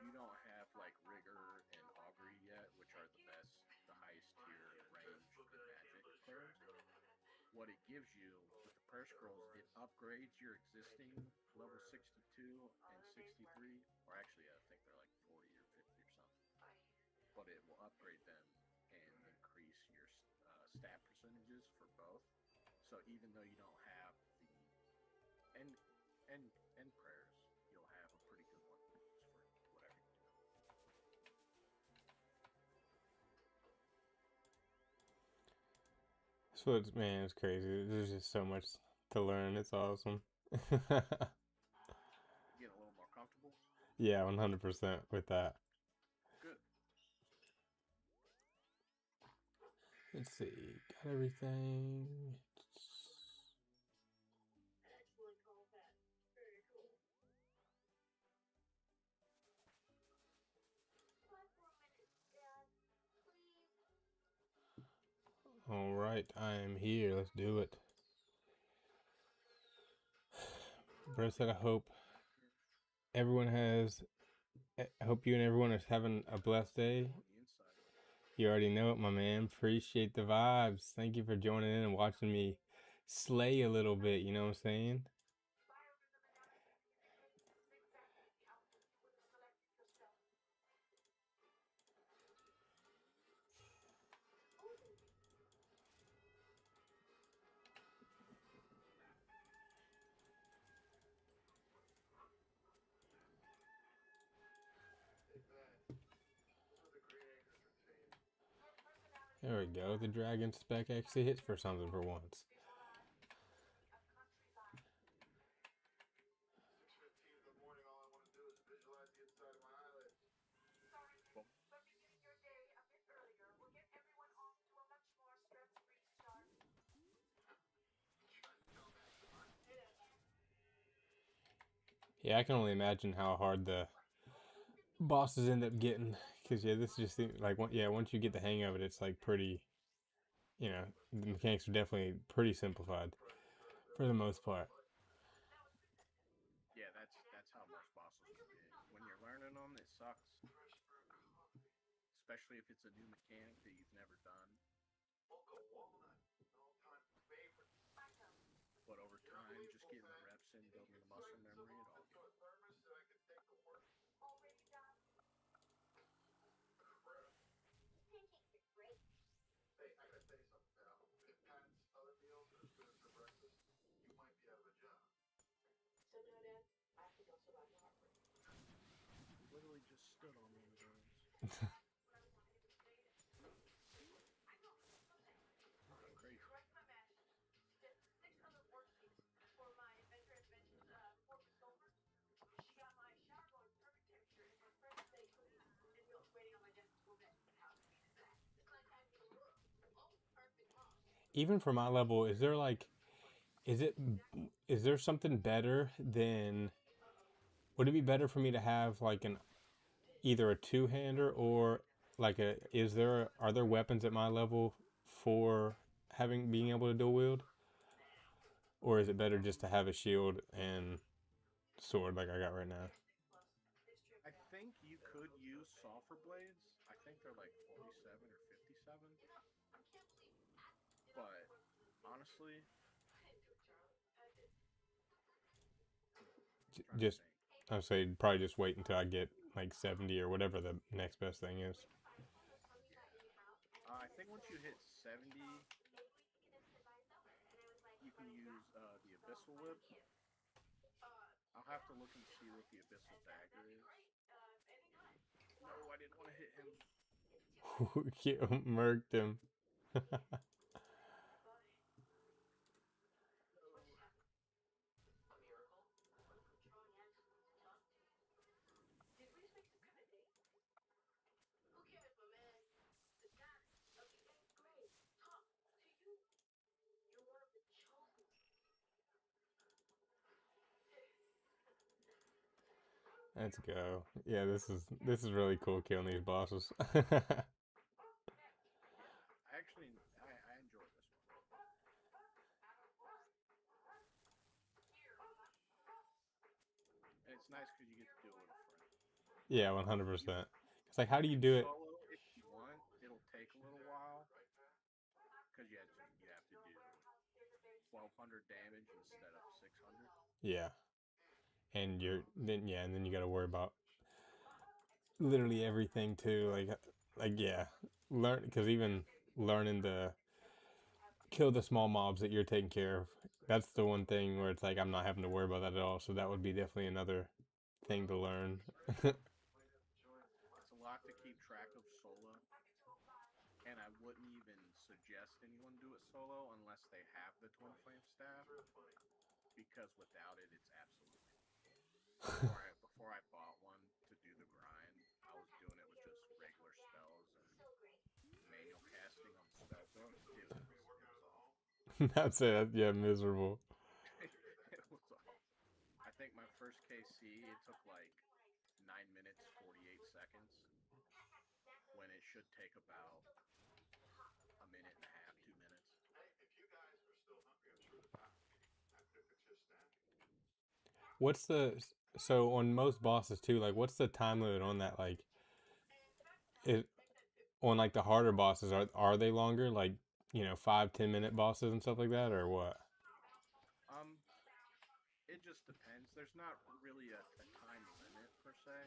you don't have like rigor and augury yet, which are the highest tier ranged magic prayers. What it gives you with the prayer scrolls, it upgrades your existing level 62 and 63, or actually I think they're like 40 or 50 or something. But it will upgrade them and increase your stat percentages for both. So even though you don't have the end prayers, you'll have a pretty good one to use for whatever you do. So it's, man, it's crazy. There's just so much to learn. It's awesome. Getting a little more comfortable. Yeah, 100% with that. Good. Let's see. Got everything. Excellent call, Pat. Very cool. 5 more minutes, Dad. Please. All right, I am here. Let's do it. Brent said, I hope you and everyone is having a blessed day. On the inside. You already know it, my man. Appreciate the vibes. Thank you for joining in and watching me slay a little bit, you know what I'm saying? There we go. The dragon spec actually hits for something for once. 6:15 in the morning, all I want to do is visualize the inside of my eyelids. Yeah, I can only imagine how hard the bosses end up getting. Because, yeah, this just seems like, yeah, once you get the hang of it, it's like pretty, you know, the mechanics are definitely pretty simplified for the most part. Yeah, that's how most bosses will get. When you're learning them, it sucks. Especially if it's a new mechanic that you've never done. Mocha walnut, all-time favorite. But over time, just getting the reps in, building the muscle memory, it all To a thermos so I can take to work. Hey, I gotta tell you something, pal. If Pat's other meals are as good as her breakfast, you might be out of a job. So no, Dad, I have to go survive the heartbreak. literally just stood on one of those. Crazy. Even for my level, is there like, is there something better than, would it be better for me to have like either a two-hander or like are there weapons at my level for being able to dual wield? Or is it better just to have a shield and sword like I got right now? I think you could use sulfur blades. I think they're like 47 or 57. But honestly, Just, I would say probably just wait until I get like 70 or whatever the next best thing is. I think once you hit 70, you can use the Abyssal Whip. I'll have to look and see what the Abyssal Dagger is. No, I didn't want to hit him. Murked him. Let's go. Yeah, this is really cool killing these bosses. Actually, I enjoy this one. And it's nice because you get to do it with a friend. Yeah, 100%. It's like, how do you do it? Solo, if you want, it'll take a little while. Because you have to do 1,200 damage instead of 600. Yeah. And then you got to worry about literally everything too. Like yeah, because even learning to kill the small mobs that you're taking care of, that's the one thing where it's like I'm not having to worry about that at all. So that would be definitely another thing to learn. It's a lot to keep track of solo. And I wouldn't even suggest anyone do it solo unless they have the Twin Flame Staff. Because without it, it's absolutely. Before I bought one to do the grind, I was doing it with just regular spells and manual casting on the spell book. It was awful. That's it. Yeah, miserable. It was awful. I think my first KC, it took like 9 minutes, 48 seconds. When it should take about a minute and a half, 2 minutes. Hey, if you guys are still hungry, I'm sure the doctor can fix your snack. So on most bosses too, like what's the time limit on that? Like on like the harder bosses, are they longer? Like, 5-10 minute bosses and stuff like that, or what? not really a time limit per se.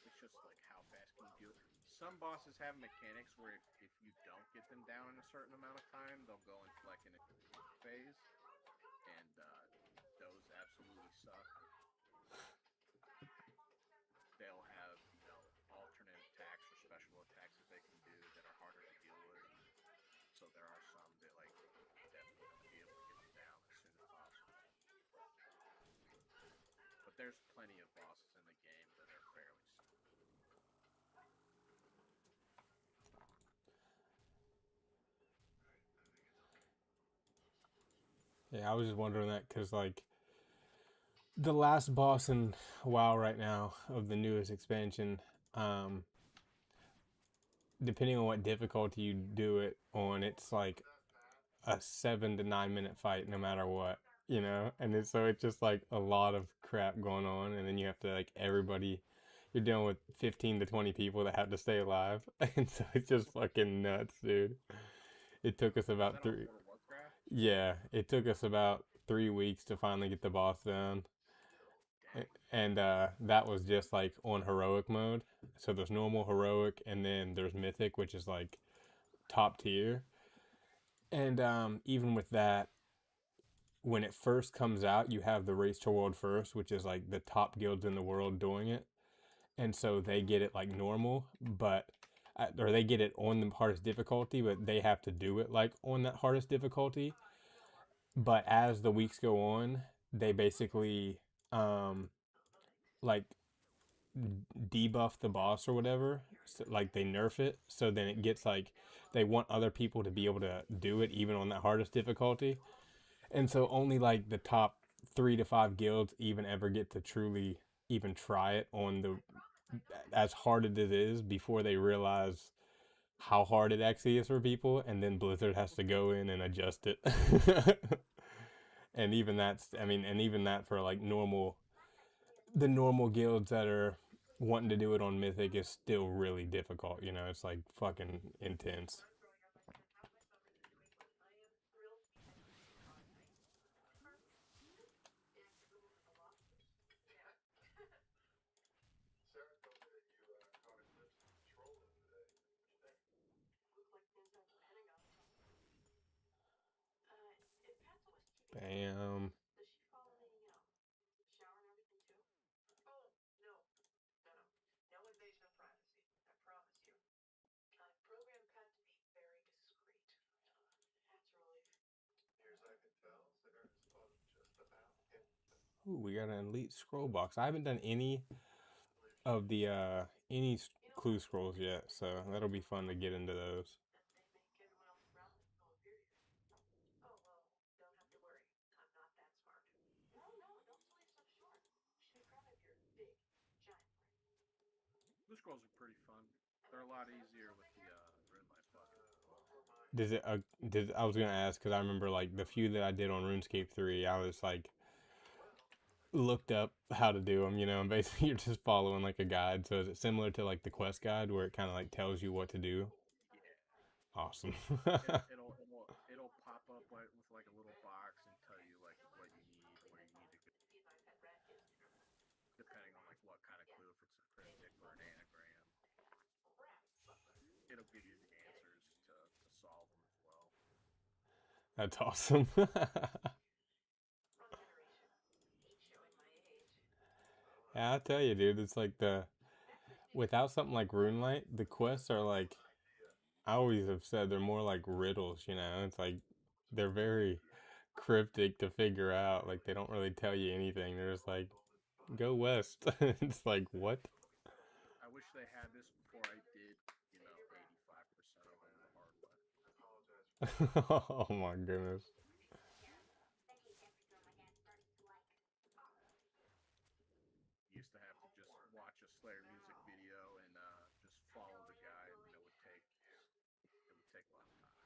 It's just like how fast can you do it. Some bosses have mechanics where if you don't get them down in a certain amount of time, they'll go into like an phase, and those absolutely suck. They'll have alternate attacks or special attacks that they can do that are harder to deal with. So there are some that like definitely want to be able to get them down as soon as possible. But there's plenty of bosses in the game that are fairly simple. Yeah, I was just wondering that because like the last boss in WoW right now of the newest expansion, um, depending on what difficulty you do it on, it's like a 7 to 9 minute fight no matter what, you know? And it's just like a lot of crap going on, and then you have to like everybody you're dealing with 15 to 20 people that have to stay alive. And so it's just fucking nuts, dude. It took us Is about that on three World of Warcraft? Yeah, it took us about 3 weeks to finally get the boss down. Dang. And that was just like on heroic mode. So there's normal, heroic, and then there's mythic, which is like top tier. And even with that, when it first comes out, you have the race to world first, which is like the top guilds in the world doing it. And so they get it like normal, but or they get it on the hardest difficulty, but they have to do it like on that hardest difficulty. But as the weeks go on, they basically like debuff the boss or whatever, so, like they nerf it, so then it gets like they want other people to be able to do it even on that hardest difficulty. And so only like the top 3 to 5 guilds even ever get to truly even try it on the as hard as it is before they realize how hard it actually is for people, and then Blizzard has to go in and adjust it. And even that's, I mean, and even that for like the normal guilds that are wanting to do it on Mythic is still really difficult. You know, it's like fucking intense. Sarah told me that you caught a glimpse of the troll today. What'd you think? Looks like the inside of the Pentagon or something. If Pat's always keeping Bam. does she follow the, shower and everything too? Oh, no. No, no. No invasion of privacy. I promise you. I programmed Pat to be very discreet. That's a relief. Near as I can tell, Sarah's fun just about hit. Ooh, we got an elite scroll box. I haven't done any of the any clue scrolls yet, so that'll be fun to get into those. And they make everyone else around them go inferior. Oh, well, don't have to worry. I'm not that smart. No, no, don't sell yourself short. Should be proud of your big, giant brain. Blue scrolls are pretty fun. They're a lot easier with the red light bucket. Does it? I was gonna ask because I remember like the few that I did on RuneScape 3, I was like looked up how to do them, you know, and basically you're just following like a guide. So is it similar to like the quest guide where it kind of like tells you what to do? Yeah. Awesome. It'll pop up like with like a little box and tell you like what you need, where you need to go, Feed my pet rat yesterday. depending on like what kind of clue, if it's a cryptic or an anagram. It'll give you the answers to solve them as well. That's awesome. Wrong generation. Hate showing my age. Yeah, I tell you, dude, it's like without something like RuneLight, the quests are like, I always have said they're more like riddles, you know? It's like they're very cryptic to figure out. Like they don't really tell you anything. They're just like, go west. It's like, what? I wish they had this before I did, 85% of them the hard way. I apologize for Oh my goodness. Used to have to just watch a Slayer music video and just follow the guide, and it would take a lot of time.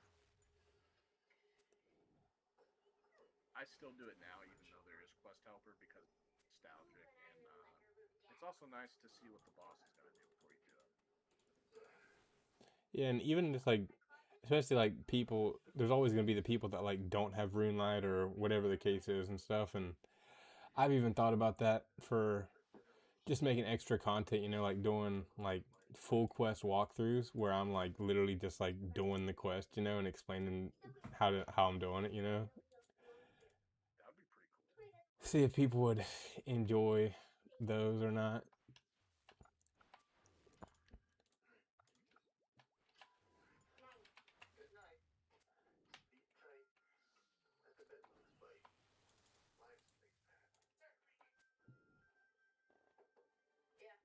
I still do it now, even though there is Quest Helper, because it's nostalgic, and it's also nice to see what the boss is gonna do before you do it. Yeah, and even just like, especially like there's always gonna be the people that like don't have RuneLight or whatever the case is and stuff. And I've even thought about that for just making extra content, you know, like doing like full quest walkthroughs where I'm like literally just like doing the quest, you know, and explaining how I'm doing it, you know. That would be pretty cool. See if people would enjoy those or not. Good night. Sleep tight. Let the bed bugs bite. Life's a big fat. Yeah.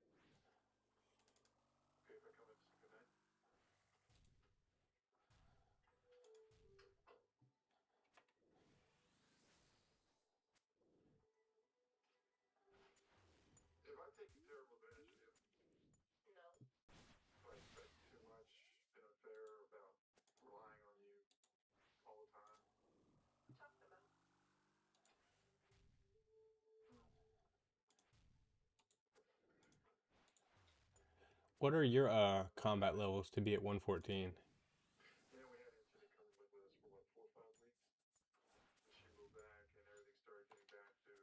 Okay, if I come in to say goodnight. Have I taken terrible advantage of you? No. If I expect too much, been unfair about relying on you all the time? Talked about. What are your combat levels to be at 114? Yeah, we had Incident come live with us for what, 4 or 5 weeks? And she moved back and everything started getting back to,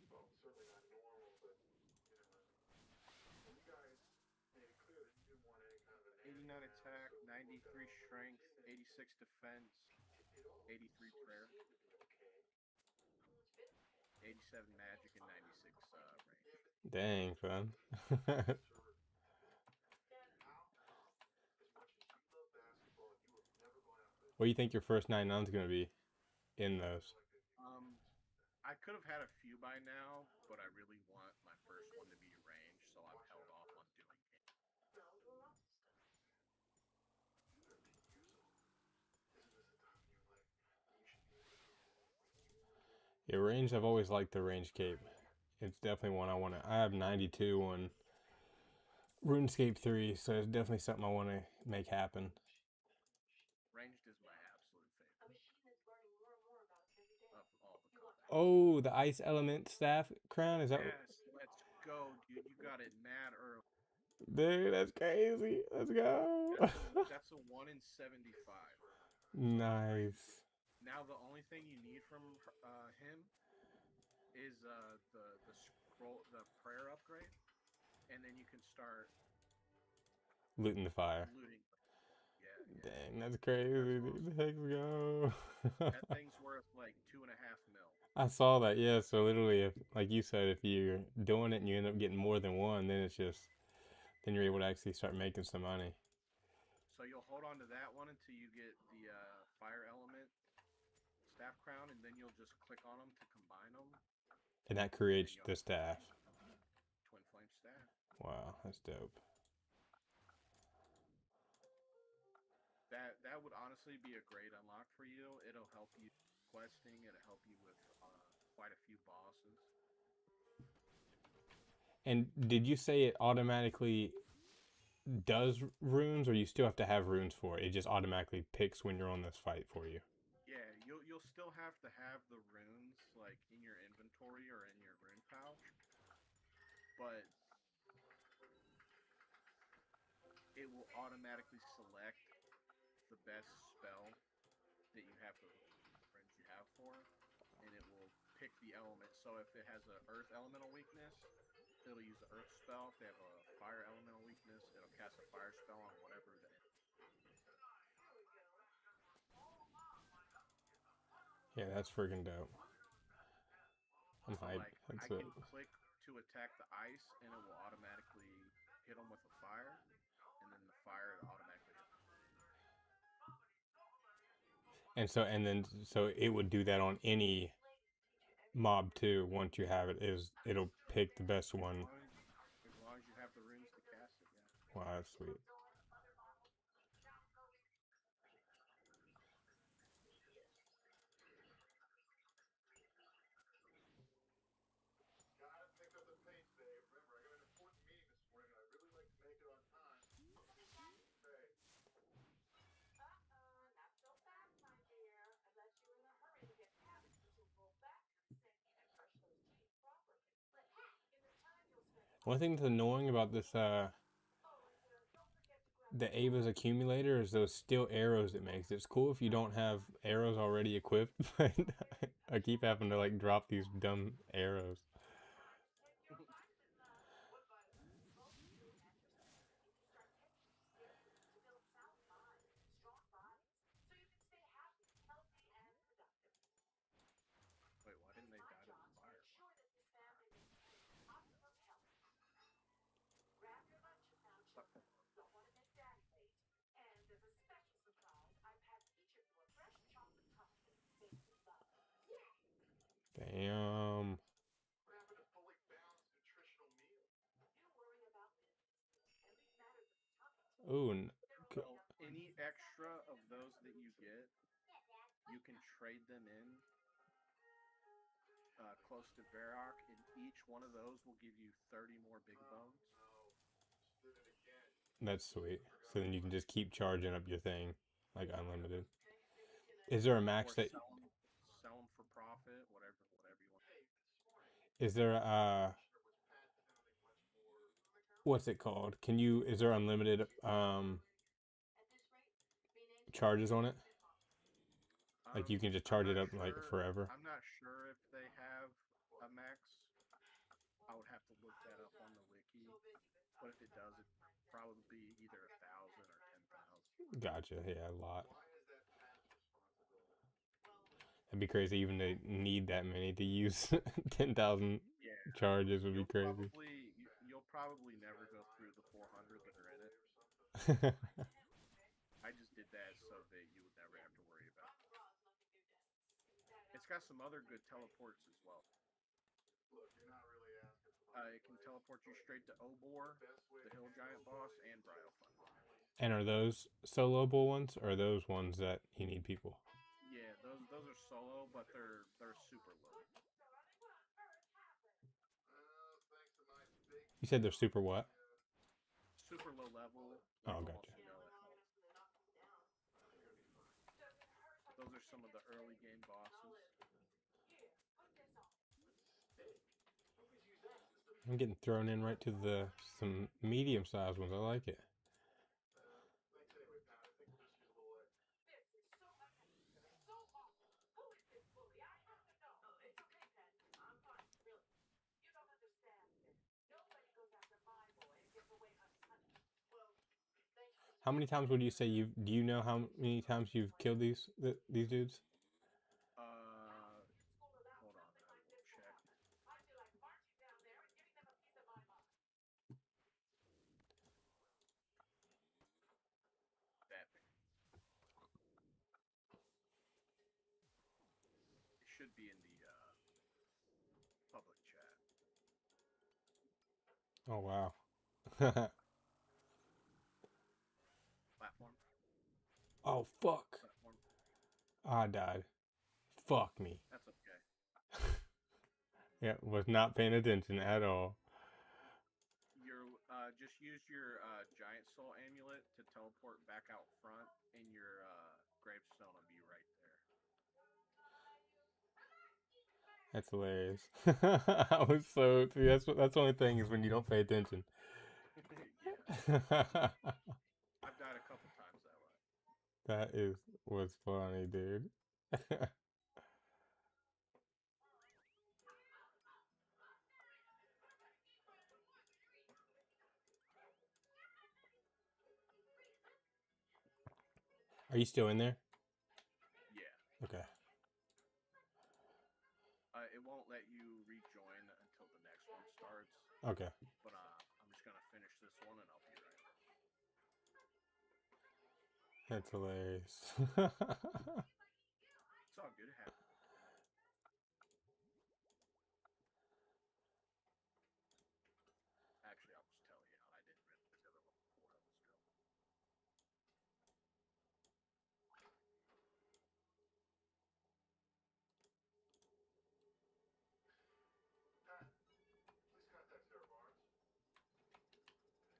well, certainly not normal, but you know what I mean. And you guys made it clear that you didn't want any kind of a 89 nasty attack, house, so we worked 93 out all the strength, kinks, 86 defense, and it all 83 sort of prayer, seemed to be okay. It's been okay. 87 magic, and 96 range. Yeah, but Dang, fun. absurd. Yeah. How? As much as you love basketball, you have never gone out for the What do you team. think your first 9 rounds going to be in I those? feel like that you Um, I could have had a few by now, but I really want my first one to be range, so I've held off on doing it. No, I'm doing lots of stuff. you could use them. Isn't this the time when you're like, you should be able to do that when you want to? Yeah, range. I've always liked the range cape. It's definitely one I want to. I have 92 on Runescape 3, so it's definitely something I want to make happen. Ranged is my absolute A favorite machine that's learning more and more about us every day. of all the You want combat. Oh, the ice element staff crown, is that? Yes, let's go, dude. You got it mad early. Dude, that's crazy. Let's go. That's a 1 in 75. Nice. Now the only thing you need from him is the scroll, the prayer upgrade, and then you can start Looting the fire. looting. Yeah, yeah. Dang, that's crazy, dude. Let's go. That thing's worth like 2.5 mil. I saw that, yeah. So literally, if, like you said, if you're doing it and you end up getting more than one, then it's just, then you're able to actually start making some money. So you'll hold on to that one until you get the fire element staff crown, and then you'll just click on them to combine them. And that creates the staff. Twin flame staff. Wow, that's dope. That would honestly be a great unlock for you. It'll help you questing. It'll help you with quite a few bosses. And did you say it automatically does runes, or you still have to have runes for it? It just automatically picks when you're on this fight for you. Yeah, you'll still have to have the runes like in your inventory or in your rune pouch, but it will automatically select the best spell that you have the runes you have for, and it will pick the element. So if it has an earth elemental weakness, it'll use the earth spell. If they have a fire elemental weakness, it'll cast a fire spell on whatever the. Yeah, that's freaking dope. I'm So hyped. like That's I it. can click to attack the ice, and it will automatically hit them with a fire, and then the fire automatically. And so it would do that on any mob too. Once you have it, it'll pick the best one. As long as you have the runes to cast it, yeah. Wow, that's sweet. Gotta pick up the pace, Dave. Remember, I got an important meeting this morning, and I'd really like to make it on time. Hey, Not so fast, my dear. Unless you're in a hurry to get cabbage, which will go back to the sink and brush those teeth properly. But heck, in the time you'll spend. One thing that's annoying about this Oh, and don't forget to grab the Ava's accumulator is those steel arrows it makes. It's cool if you don't have arrows already equipped, but I keep having to like drop these dumb arrows. Wait, why didn't they die to the fire? Damn. What happened to fully balanced nutritional meal? Ooh. Well, any extra of those that you get, you can trade them in close to Varrock, and each one of those will give you 30 more big bones. No. Did it again. That's sweet. So then you can just keep charging up your thing like unlimited. Is there a max Or that? sell them for profit, whatever you want. Is there a? What's it called? Can you? Is there unlimited charges on it? Like you can just charge it up like forever. I'm not sure if they have a max. I would have to look that up on the wiki. But if it does, it'd probably be either 1,000 or 10,000. Gotcha. Yeah, a lot. Why is that Pat's responsibility? It'd be crazy even to need that many to use 10,000 charges would be crazy. You'll probably never go through the 400 that are in it. I just did that so that you would never have to worry about it. It's got some other good teleports as well. Look, you're not really asking for It can teleport you straight to Obor, the Hill Giant boss, and Bryofun. And are those soloable ones, or are those ones that you need people? Yeah, those are solo, but they're super low. Thanks to my big. You said they're super what? Super low level. Oh, gotcha. Those are some of the early game bosses. I'm getting thrown in right to some medium-sized ones. I like it. Thanks anyway, Pat. I think we'll just use a little egg. How many times would you say do you know how many times you've killed these dudes? Hold on, I will check. That it should be in the public chat. Oh wow. Platform. Oh fuck. Platform. I died. Fuck me. That's okay. Yeah, was not paying attention at all. Just use your giant soul amulet to teleport back out front, and your gravestone will be right there. That's hilarious. I was so see, that's the only thing is when you don't pay attention. Yeah. I've died a couple times that way. That was funny, dude. Are you still in there? Yeah. Okay. It won't let you rejoin until the next one starts. Okay. But I'm just gonna finish this one and I'll be right back. That's hilarious. It's all good. It happens. Actually, I'll just tell you. I didn't realize the other one before I was still. Pat, please contact Sarah Barnes.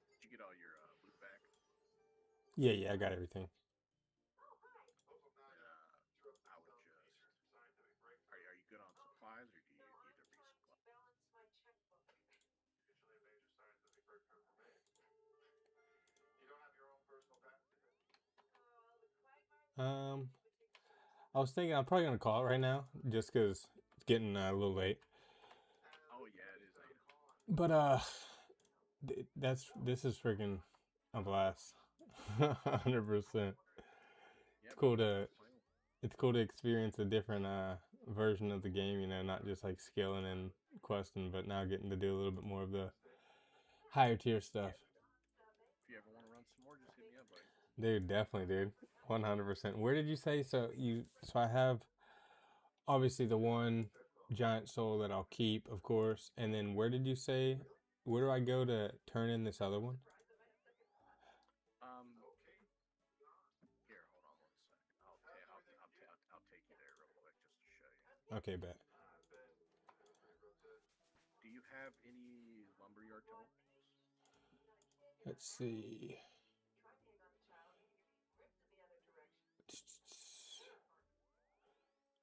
Did you get all your loot back? Yeah, I got everything. Hope I'm not interrupting I would just. scientific breakthrough. Are you good on supplies, or do you need to resupply? Usually a major scientific breakthrough for me. You don't have your own personal patent? I was thinking I'm probably gonna call it right now, just because it's getting a little late. Oh yeah, it is 8 o'clock. But this is freaking a blast. 100%. Yeah, It's cool brother, to let's play one. it's cool to experience a different version of the game. You know, not just like skilling and questing, but now getting to do a little bit more of the higher tier stuff. If you ever want to run some more, just hit me up, buddy. Dude, definitely, dude. 100%. Where did you say? So I have obviously the one giant soul that I'll keep, of course. And then where did you say? Where do I go to turn in this other one? Here, hold on 1 second. I'll take you there real quick just to show you. Okay, bet. Do you have any lumberyard tools? Let's see.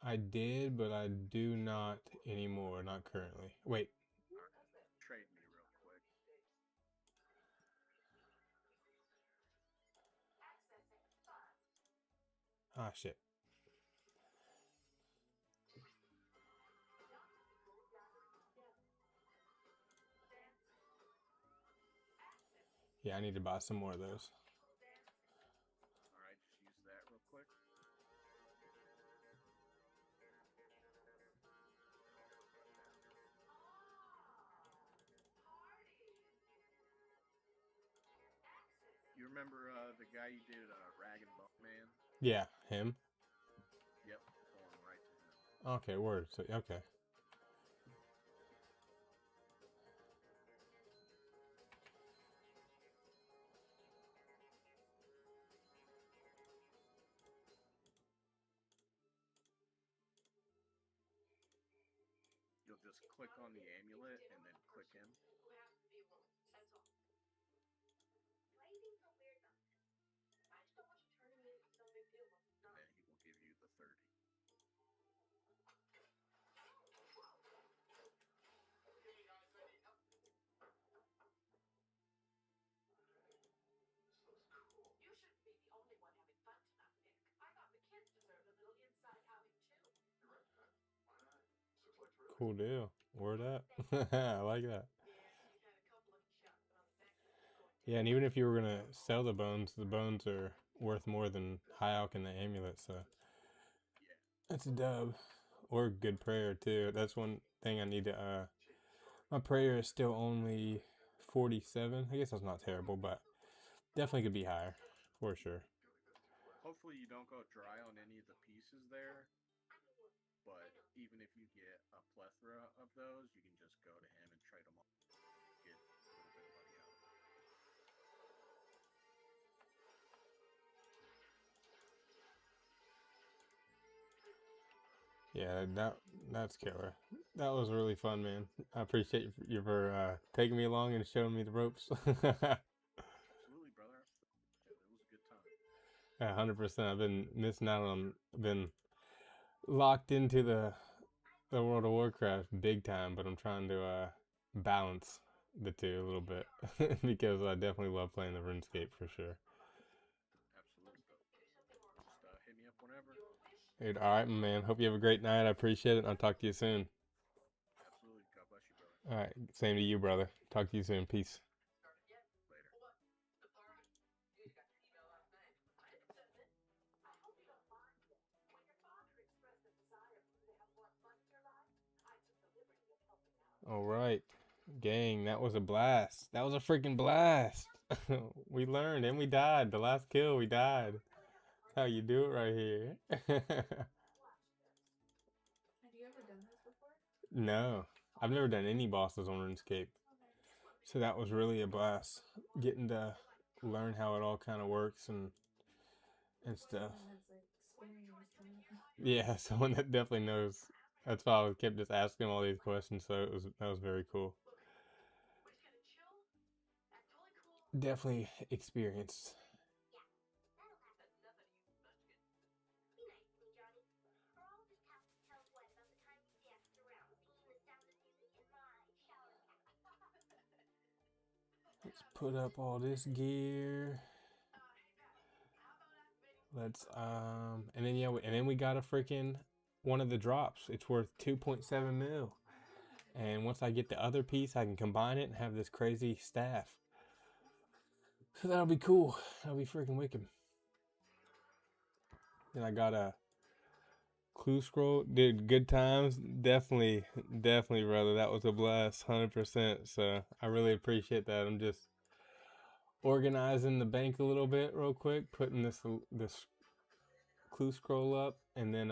I did, but I do not anymore. Not currently. Wait. Alright, trade me real quick. Ah, shit. Yeah, I need to buy some more of those. Alright, just use that real quick. You remember the guy you did Rag and Bone Man? Yeah, him. Yep, going right to him. Okay, word. So okay. You'll just click on the amulet and then click him. Who happens to be a woman. That's all. Why are you being so weird about this? I just don't want you turning me in. It's no big deal. It's And not. then he will give you the 30. You shouldn't be the only one having fun tonight, Nick. I thought the kids deserved a little inside outing too. Cool deal. Word up. I like that. Yeah, he's had a couple lucky shots, but on the back end, it's going down. Yeah, and even if you were gonna sell the bones are worth more than high alch and the amulet. So Yeah. that's a dub, or good prayer too. That's one thing I need to. My prayer is still only 47. I guess that's not terrible, but definitely could be higher for sure. Hopefully you don't go dry on any of the pieces there. But even if you get a plethora of those, you can just go to him and trade them all. Get a little bit of money out of it. Yeah, that's killer. That was really fun, man. I appreciate you for taking me along and showing me the ropes. Absolutely, brother. It was a good time. Yeah, 100%. I've been missing out on. Been locked into the World of Warcraft big time, but I'm trying to balance the two a little bit because I definitely love playing the RuneScape for sure. Absolutely, brother. Just hit me up whenever. Dude, all right, my man. Hope you have a great night. I appreciate it. I'll talk to you soon. Absolutely. God bless you, brother. All right, same to you, brother. Talk to you soon. Peace. Later. The party? You got your email last night. I didn't send it. I hope you don't mind. When your father expressed a desire for you to have more fun in your life, I took the liberty of helping out. All right, gang. That was a blast. That was a freaking blast. We learned and we died. The last kill, we died. That's how you do it right here. Watch this. Have you ever done this before? No, I've never done any bosses on RuneScape. So that was really a blast. Getting to learn how it all kind of works and stuff. Someone that's like experienced in it. Yeah, someone that definitely knows. That's why I kept just asking all these questions. So that was very cool. We're just gonna chill, act totally cool. Definitely experienced. That'll happen. Enough out of you, Munchkin. Be nice to me, Johnny. Or I'll just have to tell Gwen about the time you danced around singing the sound of music in my shower cap. Let's put up all this gear. Hey, Pat, how about activating Let's and then yeah, and then we got a freaking one of the drops. It's worth 2.7 mil. And once I get the other piece, I can combine it and have this crazy staff. So that'll be cool. That'll be freaking wicked. Then I got a clue scroll. Dude, good times. Definitely, definitely, brother. That was a blast. 100%. So I really appreciate that. I'm just organizing the bank a little bit real quick, putting this clue scroll up, and then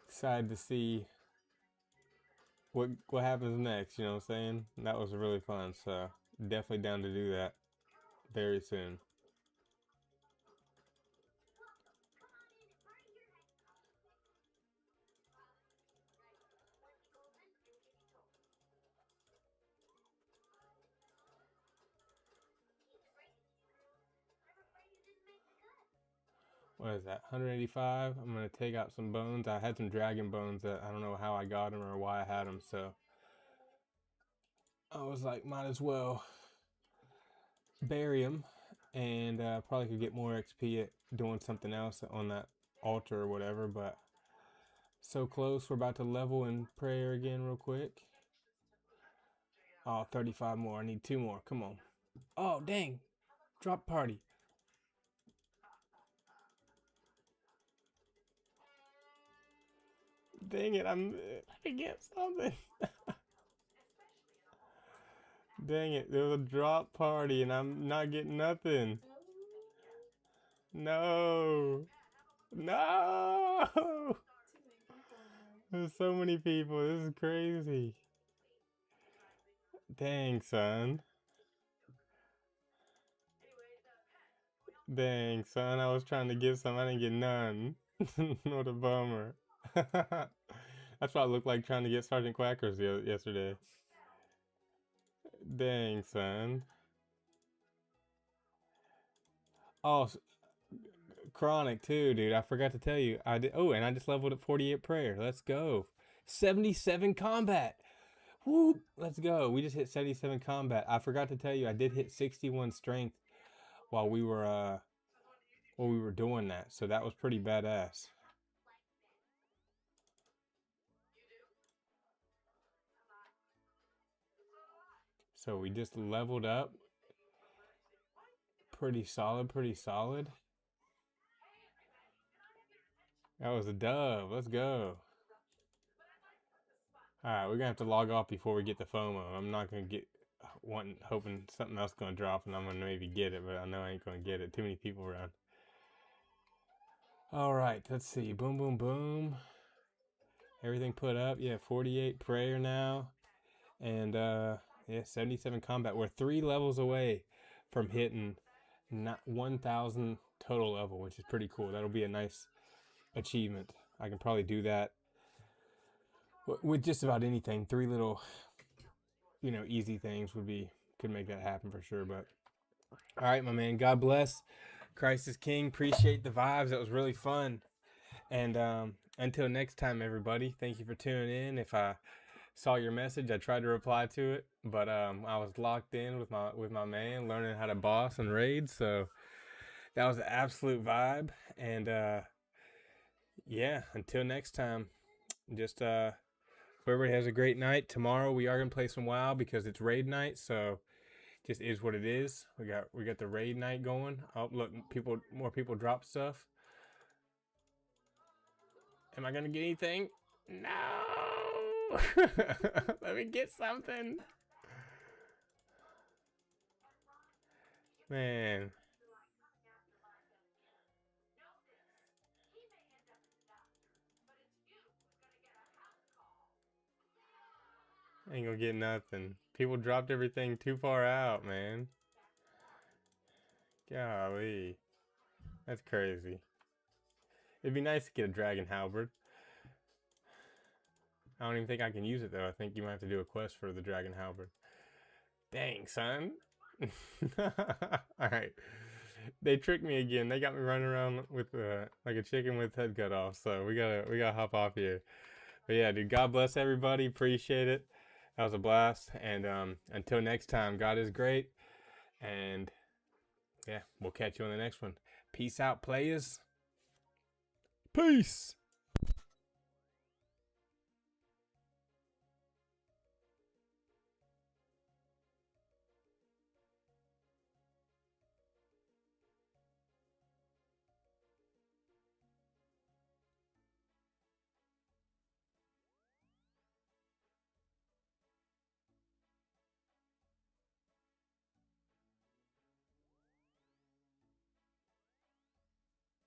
excited to see what happens next, you know what I'm saying? That was really fun, so definitely down to do that very soon. What is that? 185. I'm gonna take out some bones. I had some dragon bones that I don't know how I got them or why I had them, so I was like, might as well bury them, and probably could get more XP at doing something else on that altar or whatever. But so close. We're about to level in prayer again real quick. Oh, 35 more. I need 2 more. Come on. Oh, dang. Drop party. Dang it, I get something. Dang it, there was a drop party and I'm not getting nothing. No. No. There's so many people. This is crazy. Dang, son. Dang, son. I was trying to get some. I didn't get none. What a bummer. That's what it looked like trying to get Sergeant Quackers yesterday. Dang, son. Oh, Chronic too, dude. I forgot to tell you. I did. Oh, and I just leveled up 48 prayer. Let's go. 77 combat. Woo! Let's go. We just hit 77 combat. I forgot to tell you. I did hit 61 strength while we were doing that. So that was pretty badass. So we just leveled up. Pretty solid, pretty solid. That was a dub. Let's go. Alright, we're gonna have to log off before we get the FOMO. I'm not gonna get hoping something else gonna drop and I'm gonna maybe get it, but I know I ain't gonna get it. Too many people around. Alright, let's see. Boom, boom, boom. Everything put up. Yeah, 48 prayer now. And yeah, 77 combat. We're 3 levels away from hitting 1,000 total level, which is pretty cool. That'll be a nice achievement. I can probably do that with just about anything. 3 little, easy things could make that happen for sure. But all right, my man. God bless. Christ is King. Appreciate the vibes. That was really fun. And until next time, everybody. Thank you for tuning in. If I saw your message, I tried to reply to it, but I was locked in with my man, learning how to boss and raid. So that was an absolute vibe. And yeah, until next time, just everybody has a great night. Tomorrow we are gonna play some WoW because it's raid night. So just is what it is. We got the raid night going. Oh, look, more people drop stuff. Am I gonna get anything? No. Let me get something. Man. Ain't gonna get nothing. People dropped everything too far out, man. Golly. That's crazy. It'd be nice to get a dragon halberd. I don't even think I can use it though. I think you might have to do a quest for the dragon halberd. Dang, son. Alright. They tricked me again. They got me running around with like a chicken with head cut off. So we gotta hop off here. But yeah, dude, God bless everybody. Appreciate it. That was a blast. And until next time, God is great. And Yeah, we'll catch you on the next one. Peace out, players. Peace.